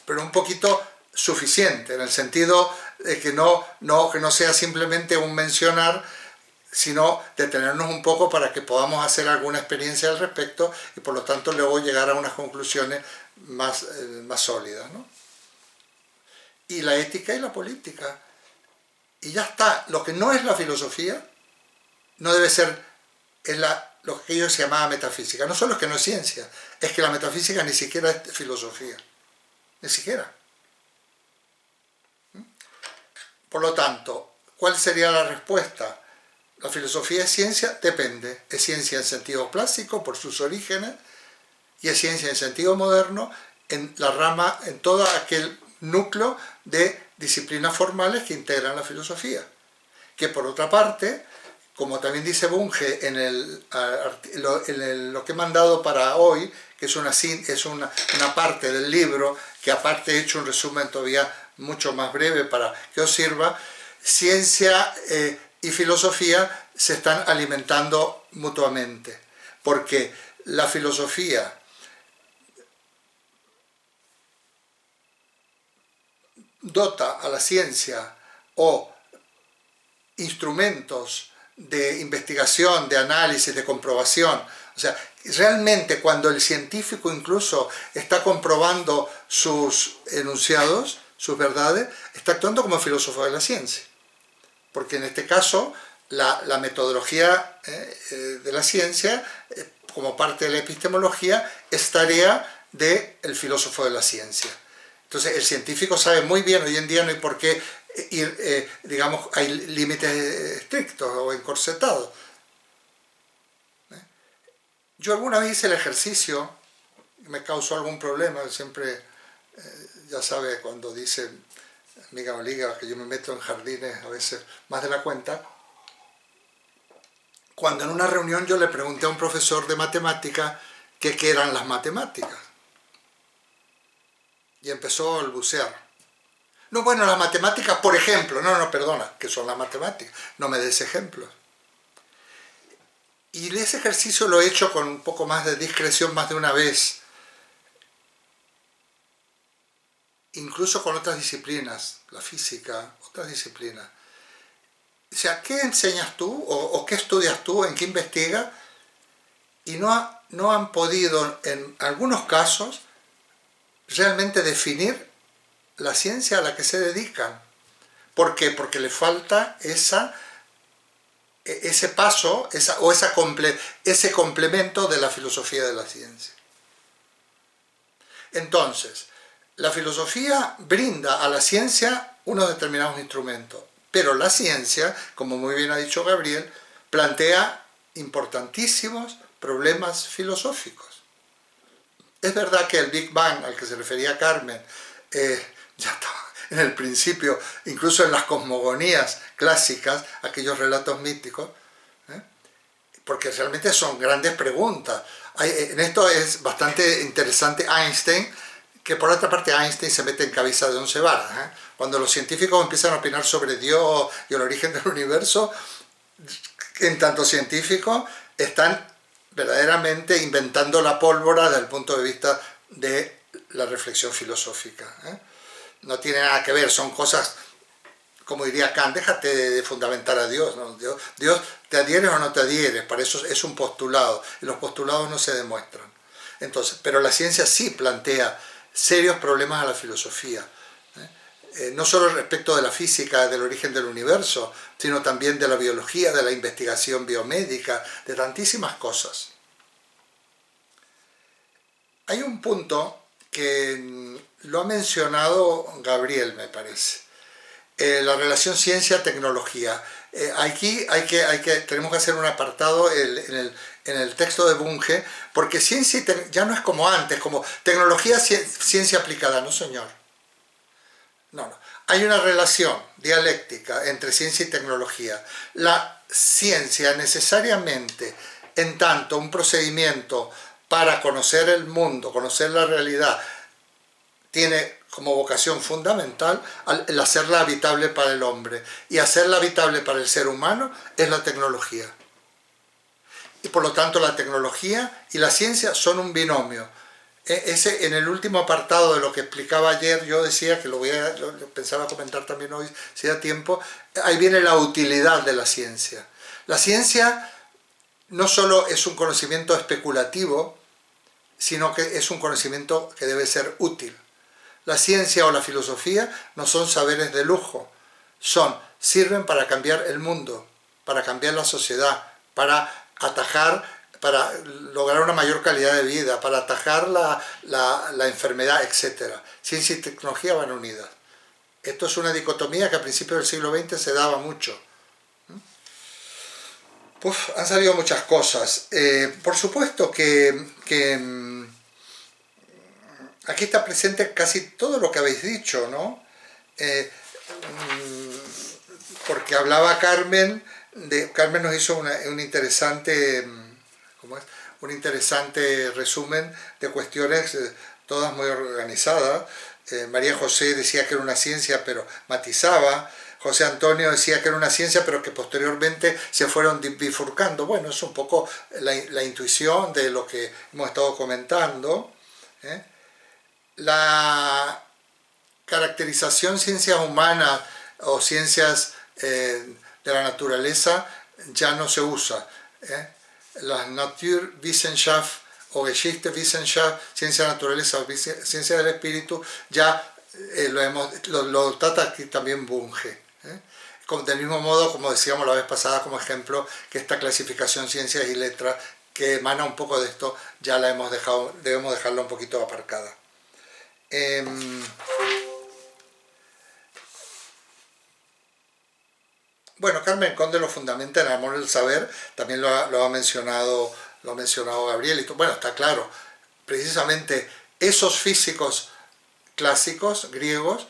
Pero un poquito suficiente, en el sentido de que no sea simplemente un mencionar, sino detenernos un poco para que podamos hacer alguna experiencia al respecto y por lo tanto luego llegar a unas conclusiones más sólidas, ¿no? Y la ética y la política. Y ya está. Lo que no es la filosofía no debe ser lo que ellos llamaban metafísica. No solo es que no es ciencia, es que la metafísica ni siquiera es filosofía. Ni siquiera. Por lo tanto, ¿cuál sería la respuesta? ¿La filosofía es ciencia? Depende. Es ciencia en sentido clásico por sus orígenes y es ciencia en sentido moderno en la rama, en todo aquel núcleo de disciplinas formales que integran la filosofía. Que por otra parte, como también dice Bunge en lo que he mandado para hoy, que es una parte del libro, que aparte he hecho un resumen todavía mucho más breve para que os sirva, ciencia y filosofía se están alimentando mutuamente, porque la filosofía dota a la ciencia o instrumentos de investigación, de análisis, de comprobación. O sea, realmente cuando el científico incluso está comprobando sus enunciados, sus verdades, está actuando como filósofo de la ciencia. Porque en este caso, la metodología de la ciencia, como parte de la epistemología, es tarea del filósofo de la ciencia. Entonces, el científico sabe muy bien, hoy en día no hay por qué ir, digamos, hay límites estrictos o encorsetados. Yo alguna vez hice el ejercicio, me causó algún problema, siempre, ya sabe, cuando dice amiga Oliga que yo me meto en jardines a veces más de la cuenta, cuando en una reunión yo le pregunté a un profesor de matemática qué eran las matemáticas. Y empezó a balbucear. No, bueno, las matemáticas, por ejemplo, no, perdona, ¿qué son las matemáticas? No me des ejemplos. Y ese ejercicio lo he hecho con un poco más de discreción más de una vez. Incluso con otras disciplinas, la física, otras disciplinas. O sea, ¿qué enseñas tú o qué estudias tú, en qué investigas? Y no han podido, en algunos casos, realmente definir la ciencia a la que se dedican. ¿Por qué? Porque le falta ese paso ese complemento de la filosofía de la ciencia. Entonces, la filosofía brinda a la ciencia unos determinados instrumentos, pero la ciencia, como muy bien ha dicho Gabriel, plantea importantísimos problemas filosóficos. Es verdad que el Big Bang, al que se refería Carmen, ya estaba en el principio, incluso en las cosmogonías clásicas, aquellos relatos místicos, porque realmente son grandes preguntas. En esto es bastante interesante Einstein, que por otra parte Einstein se mete en camisa de 11 varas. Cuando los científicos empiezan a opinar sobre Dios y el origen del universo, en tanto científicos están verdaderamente inventando la pólvora desde el punto de vista de la reflexión filosófica. No tiene nada que ver, son cosas, como diría Kant, déjate de fundamentar a Dios, ¿no? Dios, ¿te adhieres o no te adhieres? Para eso es un postulado, y los postulados no se demuestran. Entonces, pero la ciencia sí plantea serios problemas a la filosofía, no solo respecto de la física, del origen del universo, sino también de la biología, de la investigación biomédica, de tantísimas cosas. Hay un punto que lo ha mencionado Gabriel, me parece, la relación ciencia-tecnología. Aquí tenemos que hacer un apartado en el texto de Bunge, porque ciencia ya no es como antes, como tecnología, ciencia aplicada, no señor. No. Hay una relación dialéctica entre ciencia y tecnología. La ciencia necesariamente, en tanto un procedimiento para conocer el mundo, conocer la realidad, tiene como vocación fundamental el hacerla habitable para el hombre. Y hacerla habitable para el ser humano es la tecnología. Y por lo tanto la tecnología y la ciencia son un binomio. En el último apartado de lo que explicaba ayer, yo decía que lo pensaba comentar también hoy, si da tiempo, ahí viene la utilidad de la ciencia. La ciencia no solo es un conocimiento especulativo, sino que es un conocimiento que debe ser útil. La ciencia o la filosofía no son saberes de lujo, sirven para cambiar el mundo, para cambiar la sociedad, para lograr una mayor calidad de vida, para atajar la enfermedad, etc. Ciencia y tecnología van unidas. Esto es una dicotomía que a principios del siglo XX se daba mucho. Han salido muchas cosas. Por supuesto que aquí está presente casi todo lo que habéis dicho, ¿no? Porque hablaba Carmen, Carmen nos hizo un interesante resumen de cuestiones, todas muy organizadas. María José decía que era una ciencia, pero matizaba. José Antonio decía que era una ciencia, pero que posteriormente se fueron bifurcando. Bueno, es un poco la intuición de lo que hemos estado comentando. La caracterización ciencias humanas o ciencias de la naturaleza ya no se usa. La Naturwissenschaft o Geschichtswissenschaft, ciencia de la naturaleza o ciencia del espíritu, ya lo trata aquí también Bunge. Del mismo modo, como decíamos la vez pasada como ejemplo, que esta clasificación ciencias y letras, que emana un poco de esto, ya la debemos dejarla un poquito aparcada. Bueno, Carmen Conde lo fundamenta en el amor del saber, también lo ha mencionado Gabriel, bueno, está claro, precisamente esos físicos clásicos, griegos,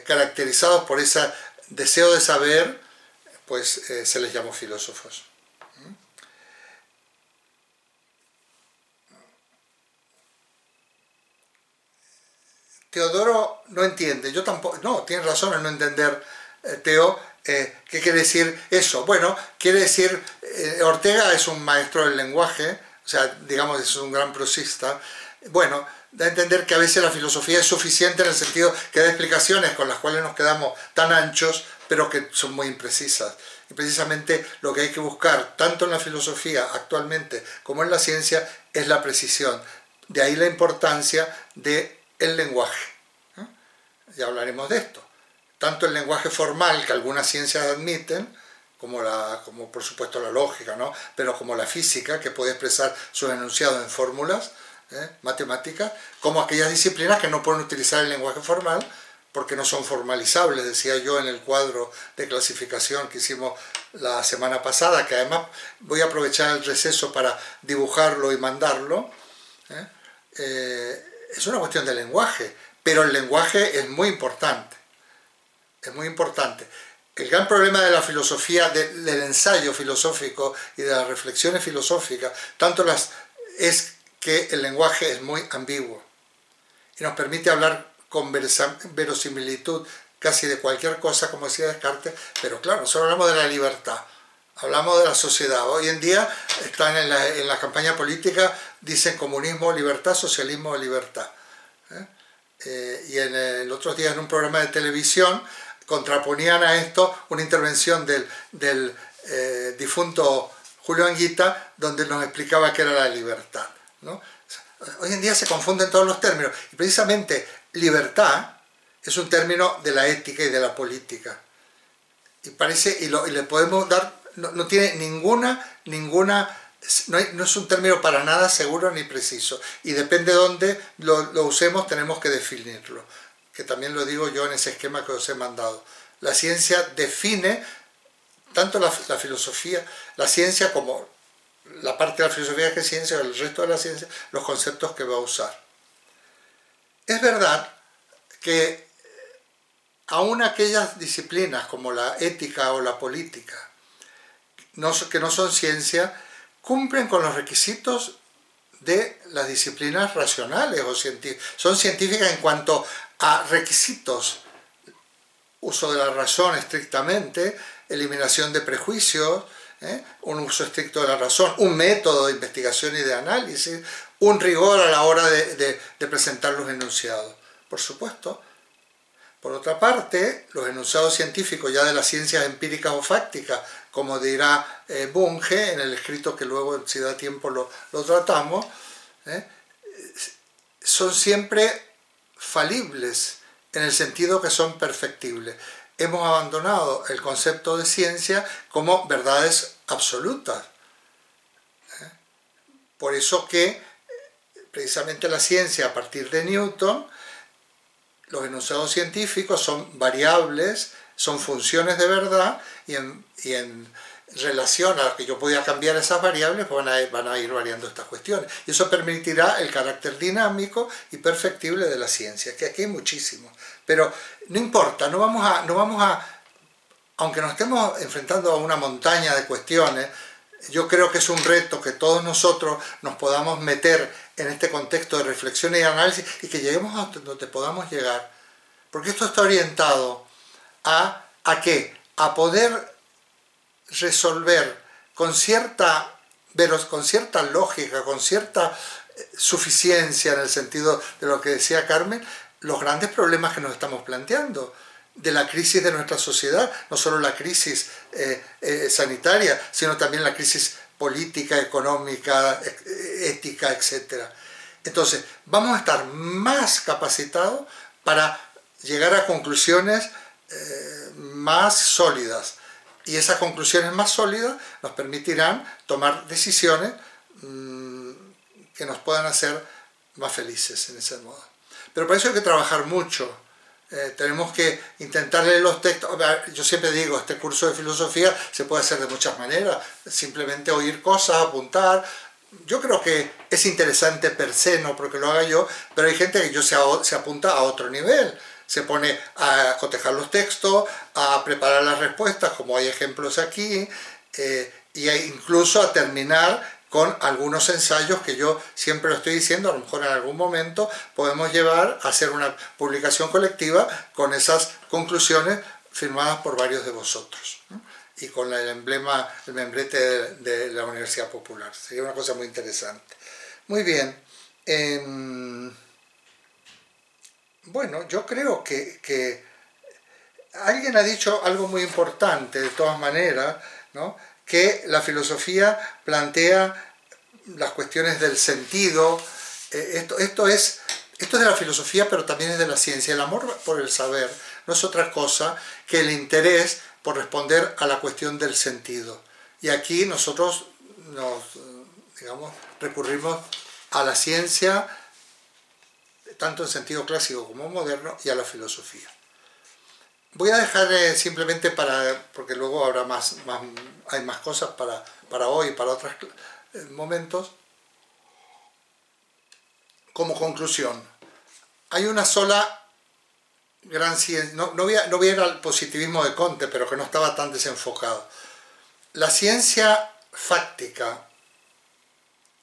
caracterizados por ese deseo de saber, pues se les llamó filósofos. Teodoro no entiende, yo tampoco, no, tienes razón en no entender, Teo, ¿qué quiere decir eso? Bueno, quiere decir, Ortega es un maestro del lenguaje, o sea, digamos, es un gran prosista. Bueno, da a entender que a veces la filosofía es suficiente en el sentido que da explicaciones con las cuales nos quedamos tan anchos, pero que son muy imprecisas. Y precisamente lo que hay que buscar, tanto en la filosofía actualmente como en la ciencia, es la precisión. De ahí la importancia del lenguaje. Ya hablaremos de esto. Tanto el lenguaje formal, que algunas ciencias admiten, como por supuesto la lógica, ¿no? Pero como la física, que puede expresar sus enunciados en fórmulas matemáticas, como aquellas disciplinas que no pueden utilizar el lenguaje formal porque no son formalizables, decía yo en el cuadro de clasificación que hicimos la semana pasada, que además voy a aprovechar el receso para dibujarlo y mandarlo. Es una cuestión de lenguaje, pero el lenguaje es muy importante. Es muy importante. El gran problema de la filosofía, del ensayo filosófico y de las reflexiones filosóficas, es que el lenguaje es muy ambiguo y nos permite hablar con verosimilitud casi de cualquier cosa, como decía Descartes, pero claro, nosotros hablamos de la libertad, hablamos de la sociedad. Hoy en día están en la campaña política, dicen comunismo, libertad, socialismo, libertad. Y el otros días en un programa de televisión contraponían a esto una intervención del difunto Julio Anguita, donde nos explicaba qué era la libertad, ¿no? Hoy en día se confunden todos los términos, y precisamente libertad es un término de la ética y de la política. Y le podemos dar, no tiene no es un término para nada seguro ni preciso, y depende de dónde lo usemos tenemos que definirlo, que también lo digo yo en ese esquema que os he mandado. La ciencia define tanto la filosofía, la ciencia como la parte de la filosofía que es ciencia, o el resto de la ciencia, los conceptos que va a usar. Es verdad que aún aquellas disciplinas como la ética o la política, que no son ciencia, cumplen con los requisitos de las disciplinas racionales o científicas. Son científicas en cuanto a requisitos: uso de la razón estrictamente, eliminación de prejuicios, un uso estricto de la razón, un método de investigación y de análisis, un rigor a la hora de presentar los enunciados. Por supuesto. Por otra parte, los enunciados científicos ya de las ciencias empíricas o fácticas, como dirá Bunge en el escrito que luego, si da tiempo, lo tratamos, son siempre falibles, en el sentido que son perfectibles. Hemos abandonado el concepto de ciencia como verdades absolutas. Por eso que precisamente la ciencia, a partir de Newton, los enunciados científicos son variables, son funciones de verdad, y en relación a que yo podía cambiar esas variables, pues van a ir variando estas cuestiones. Y eso permitirá el carácter dinámico y perfectible de la ciencia, que aquí hay muchísimo. Pero no importa, no vamos a aunque nos estemos enfrentando a una montaña de cuestiones, yo creo que es un reto que todos nosotros nos podamos meter en este contexto de reflexión y análisis, y que lleguemos a donde podamos llegar. Porque esto está orientado ¿a qué? A poder resolver con cierta lógica, con cierta suficiencia, en el sentido de lo que decía Carmen, los grandes problemas que nos estamos planteando, de la crisis de nuestra sociedad, no solo la crisis sanitaria, sino también la crisis política, económica, ética, etc. Entonces, vamos a estar más capacitados para llegar a conclusiones más sólidas. Y esas conclusiones más sólidas nos permitirán tomar decisiones que nos puedan hacer más felices en ese modo. Pero para eso hay que trabajar mucho. Tenemos que intentar leer los textos. Yo siempre digo, este curso de filosofía se puede hacer de muchas maneras. Simplemente oír cosas, apuntar. Yo creo que es interesante per se, no porque lo haga yo, pero hay gente que se apunta a otro nivel. Se pone a cotejar los textos, a preparar las respuestas, como hay ejemplos aquí, y incluso a terminar con algunos ensayos que yo siempre lo estoy diciendo, a lo mejor en algún momento podemos llevar a hacer una publicación colectiva con esas conclusiones firmadas por varios de vosotros, ¿no? Y con el emblema, el membrete de la Universidad Popular. Sería una cosa muy interesante. Muy bien. Bueno, yo creo que alguien ha dicho algo muy importante, de todas maneras, ¿no? Que la filosofía plantea las cuestiones del sentido. Esto es de la filosofía, pero también es de la ciencia. El amor por el saber no es otra cosa que el interés por responder a la cuestión del sentido. Y aquí nosotros recurrimos a la ciencia, tanto en sentido clásico como moderno, y a la filosofía. Voy a dejar simplemente porque luego habrá hay más cosas para hoy y para otros momentos. Como conclusión, hay una sola gran ciencia, no voy a ir al positivismo de Comte, pero que no estaba tan desenfocado. La ciencia fáctica,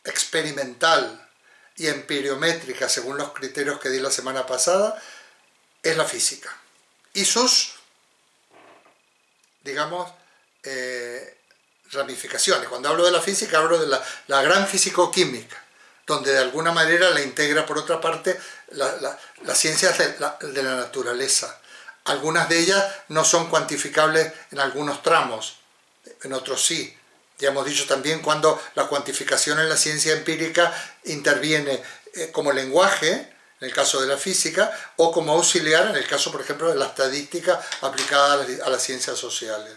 experimental y empiriométrica, según los criterios que di la semana pasada, es la física. Y sus, digamos, ramificaciones. Cuando hablo de la física, hablo de la gran físico-química, donde de alguna manera la integra, por otra parte, las ciencias de la naturaleza. Algunas de ellas no son cuantificables en algunos tramos, en otros sí. Ya hemos dicho también cuando la cuantificación en la ciencia empírica interviene como lenguaje, en el caso de la física, o como auxiliar en el caso, por ejemplo, de la estadística aplicada a las ciencias sociales.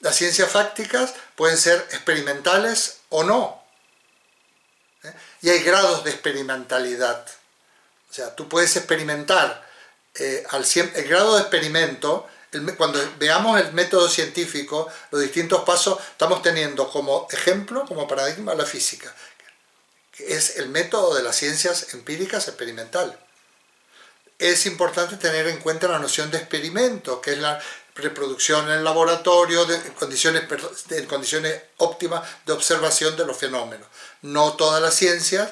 Las ciencias fácticas pueden ser experimentales o no. Y hay grados de experimentalidad. O sea, tú puedes experimentar el grado de experimento. Cuando veamos el método científico, los distintos pasos, estamos teniendo como ejemplo, como paradigma, la física, que es el método de las ciencias empíricas experimental. Es importante tener en cuenta la noción de experimento, que es la reproducción en el laboratorio en condiciones óptimas de observación de los fenómenos. No todas las ciencias,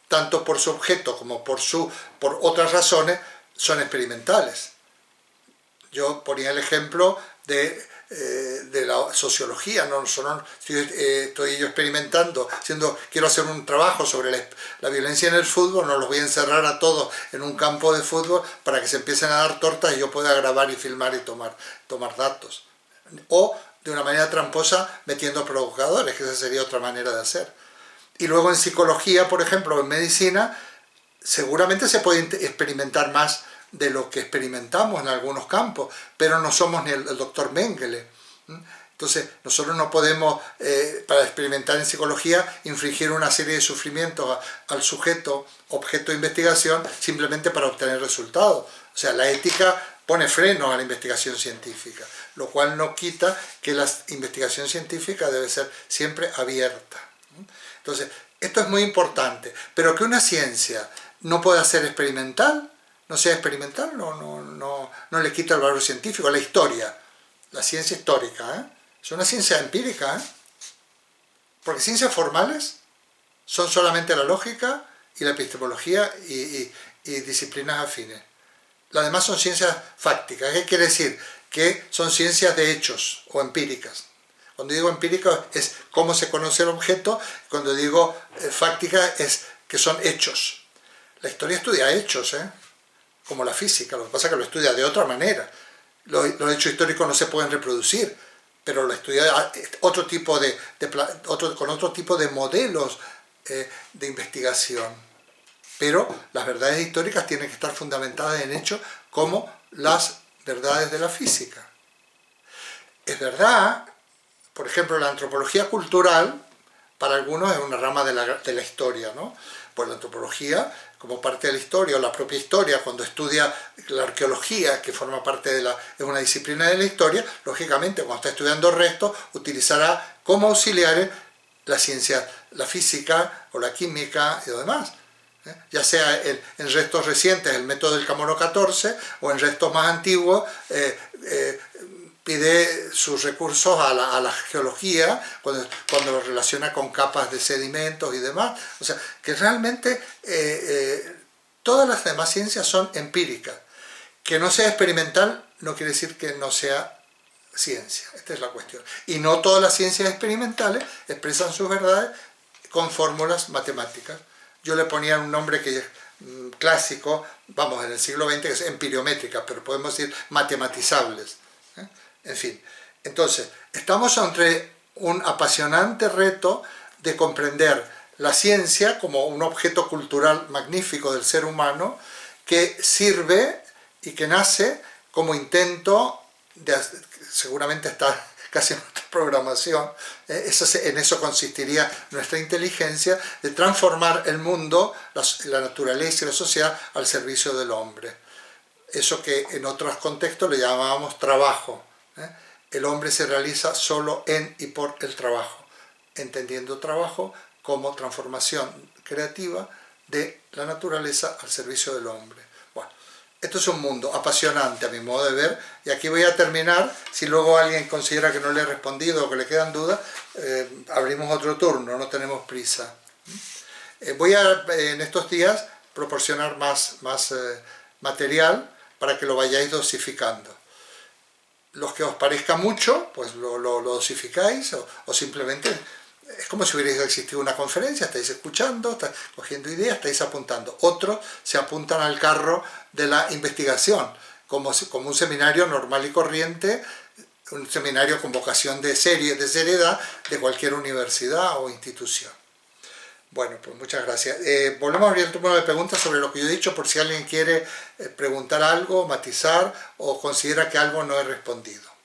tanto por su objeto como por otras razones, son experimentales. Yo ponía el ejemplo de la sociología, ¿no? Estoy yo experimentando, quiero hacer un trabajo sobre la violencia en el fútbol, no los voy a encerrar a todos en un campo de fútbol para que se empiecen a dar tortas y yo pueda grabar y filmar y tomar datos. O de una manera tramposa metiendo provocadores, que esa sería otra manera de hacer. Y luego en psicología, por ejemplo, en medicina, seguramente se puede experimentar más de lo que experimentamos en algunos campos, pero no somos ni el doctor Mengele. Entonces, nosotros no podemos, para experimentar en psicología, infligir una serie de sufrimientos al sujeto, objeto de investigación, simplemente para obtener resultados. O sea, la ética pone freno a la investigación científica, lo cual no quita que la investigación científica debe ser siempre abierta. Entonces, esto es muy importante, pero que una ciencia no pueda ser experimental, no sea experimental, no le quita el valor científico. La historia, la ciencia histórica, es una ciencia empírica, porque ciencias formales son solamente la lógica y la epistemología y disciplinas afines. Las demás son ciencias fácticas. ¿Qué quiere decir? Que son ciencias de hechos o empíricas. Cuando digo empírica es cómo se conoce el objeto, cuando digo fáctica es que son hechos. La historia estudia hechos, como la física, lo que pasa es que lo estudia de otra manera. Los hechos históricos no se pueden reproducir, pero lo estudia con otro tipo de modelos de investigación. Pero las verdades históricas tienen que estar fundamentadas en hechos como las verdades de la física. Es verdad, por ejemplo, la antropología cultural, para algunos es una rama de la historia, ¿no? Pues la antropología, como parte de la historia, o la propia historia, cuando estudia la arqueología, que forma parte de es una disciplina de la historia, lógicamente, cuando está estudiando restos, utilizará como auxiliares la ciencia, la física o la química y lo demás. Ya sea en restos recientes el método del Camoro 14 o en restos más antiguos pide sus recursos a la geología cuando lo relaciona con capas de sedimentos y demás. O sea, que realmente todas las demás ciencias son empíricas. Que no sea experimental no quiere decir que no sea ciencia. Esta es la cuestión. Y no todas las ciencias experimentales expresan sus verdades con fórmulas matemáticas. Yo le ponía un nombre que es clásico, vamos, en el siglo XX, que es empiriométrica, pero podemos decir matematizables. En fin, entonces, estamos ante un apasionante reto de comprender la ciencia como un objeto cultural magnífico del ser humano que sirve y que nace como intento seguramente está casi en nuestra programación, en eso consistiría nuestra inteligencia, de transformar el mundo, la naturaleza y la sociedad al servicio del hombre. Eso que en otros contextos le llamábamos trabajo. El hombre se realiza solo en y por el trabajo, entendiendo trabajo como transformación creativa de la naturaleza al servicio del hombre. Bueno, esto es un mundo apasionante a mi modo de ver, y aquí voy a terminar. Si luego alguien considera que no le he respondido o que le quedan dudas, abrimos otro turno, no tenemos prisa. Voy a, en estos días, proporcionar más material para que lo vayáis dosificando. Los que os parezca mucho, pues lo dosificáis, o simplemente es como si hubiera existido una conferencia, estáis escuchando, estáis cogiendo ideas, estáis apuntando. Otros se apuntan al carro de la investigación, como un seminario normal y corriente, un seminario con vocación de seriedad de cualquier universidad o institución. Bueno, pues muchas gracias. Volvemos a abrir el turno de preguntas sobre lo que yo he dicho, por si alguien quiere preguntar algo, matizar o considera que algo no he respondido.